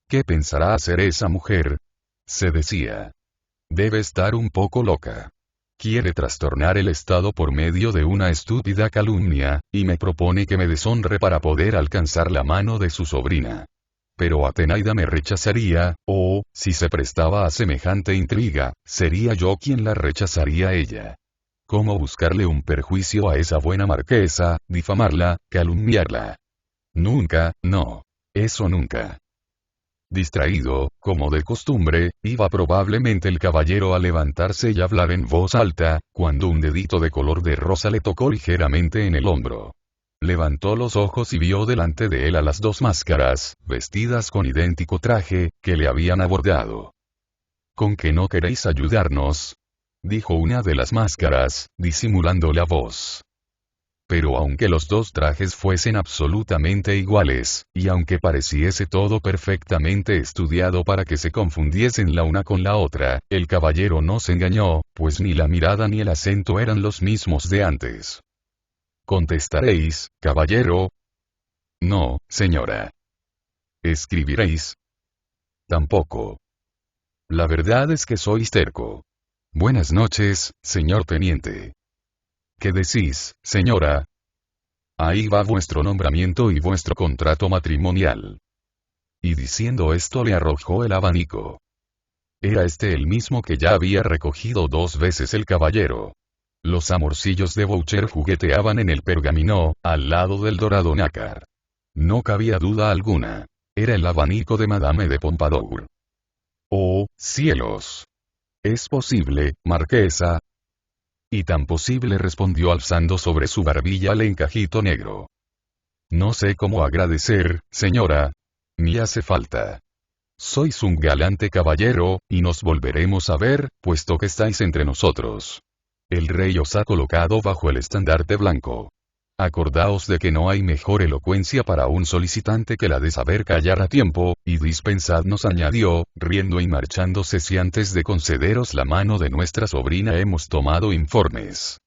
¿Qué pensará hacer esa mujer? Se decía. Debe estar un poco loca. Quiere trastornar el Estado por medio de una estúpida calumnia, y me propone que me deshonre para poder alcanzar la mano de su sobrina. Pero Atenaida me rechazaría, o, si se prestaba a semejante intriga, sería yo quien la rechazaría a ella. ¿Cómo buscarle un perjuicio a esa buena marquesa, difamarla, calumniarla? Nunca, no. Eso nunca. Distraído, como de costumbre, iba probablemente el caballero a levantarse y hablar en voz alta, cuando un dedito de color de rosa le tocó ligeramente en el hombro. Levantó los ojos y vio delante de él a las 2 máscaras, vestidas con idéntico traje, que le habían abordado. ¿Con qué no queréis ayudarnos? Dijo una de las máscaras, disimulando la voz. Pero aunque los 2 trajes fuesen absolutamente iguales, y aunque pareciese todo perfectamente estudiado para que se confundiesen la una con la otra, el caballero no se engañó, pues ni la mirada ni el acento eran los mismos de antes. ¿Contestaréis, caballero? No, señora. ¿Escribiréis? Tampoco. La verdad es que sois terco. Buenas noches, señor teniente. ¿Qué decís, señora? Ahí va vuestro nombramiento y vuestro contrato matrimonial. Y diciendo esto le arrojó el abanico. Era este el mismo que ya había recogido 2 veces el caballero. Los amorcillos de Boucher jugueteaban en el pergamino, al lado del dorado nácar. No cabía duda alguna. Era el abanico de Madame de Pompadour. ¡Oh, cielos! ¿Es posible, marquesa? Y tan posible, respondió alzando sobre su barbilla el encajito negro. No sé cómo agradecer, señora. Ni hace falta. Sois un galante caballero, y nos volveremos a ver, puesto que estáis entre nosotros. El rey os ha colocado bajo el estandarte blanco. Acordaos de que no hay mejor elocuencia para un solicitante que la de saber callar a tiempo, y dispensadnos, añadió, riendo y marchándose, si antes de concederos la mano de nuestra sobrina hemos tomado informes.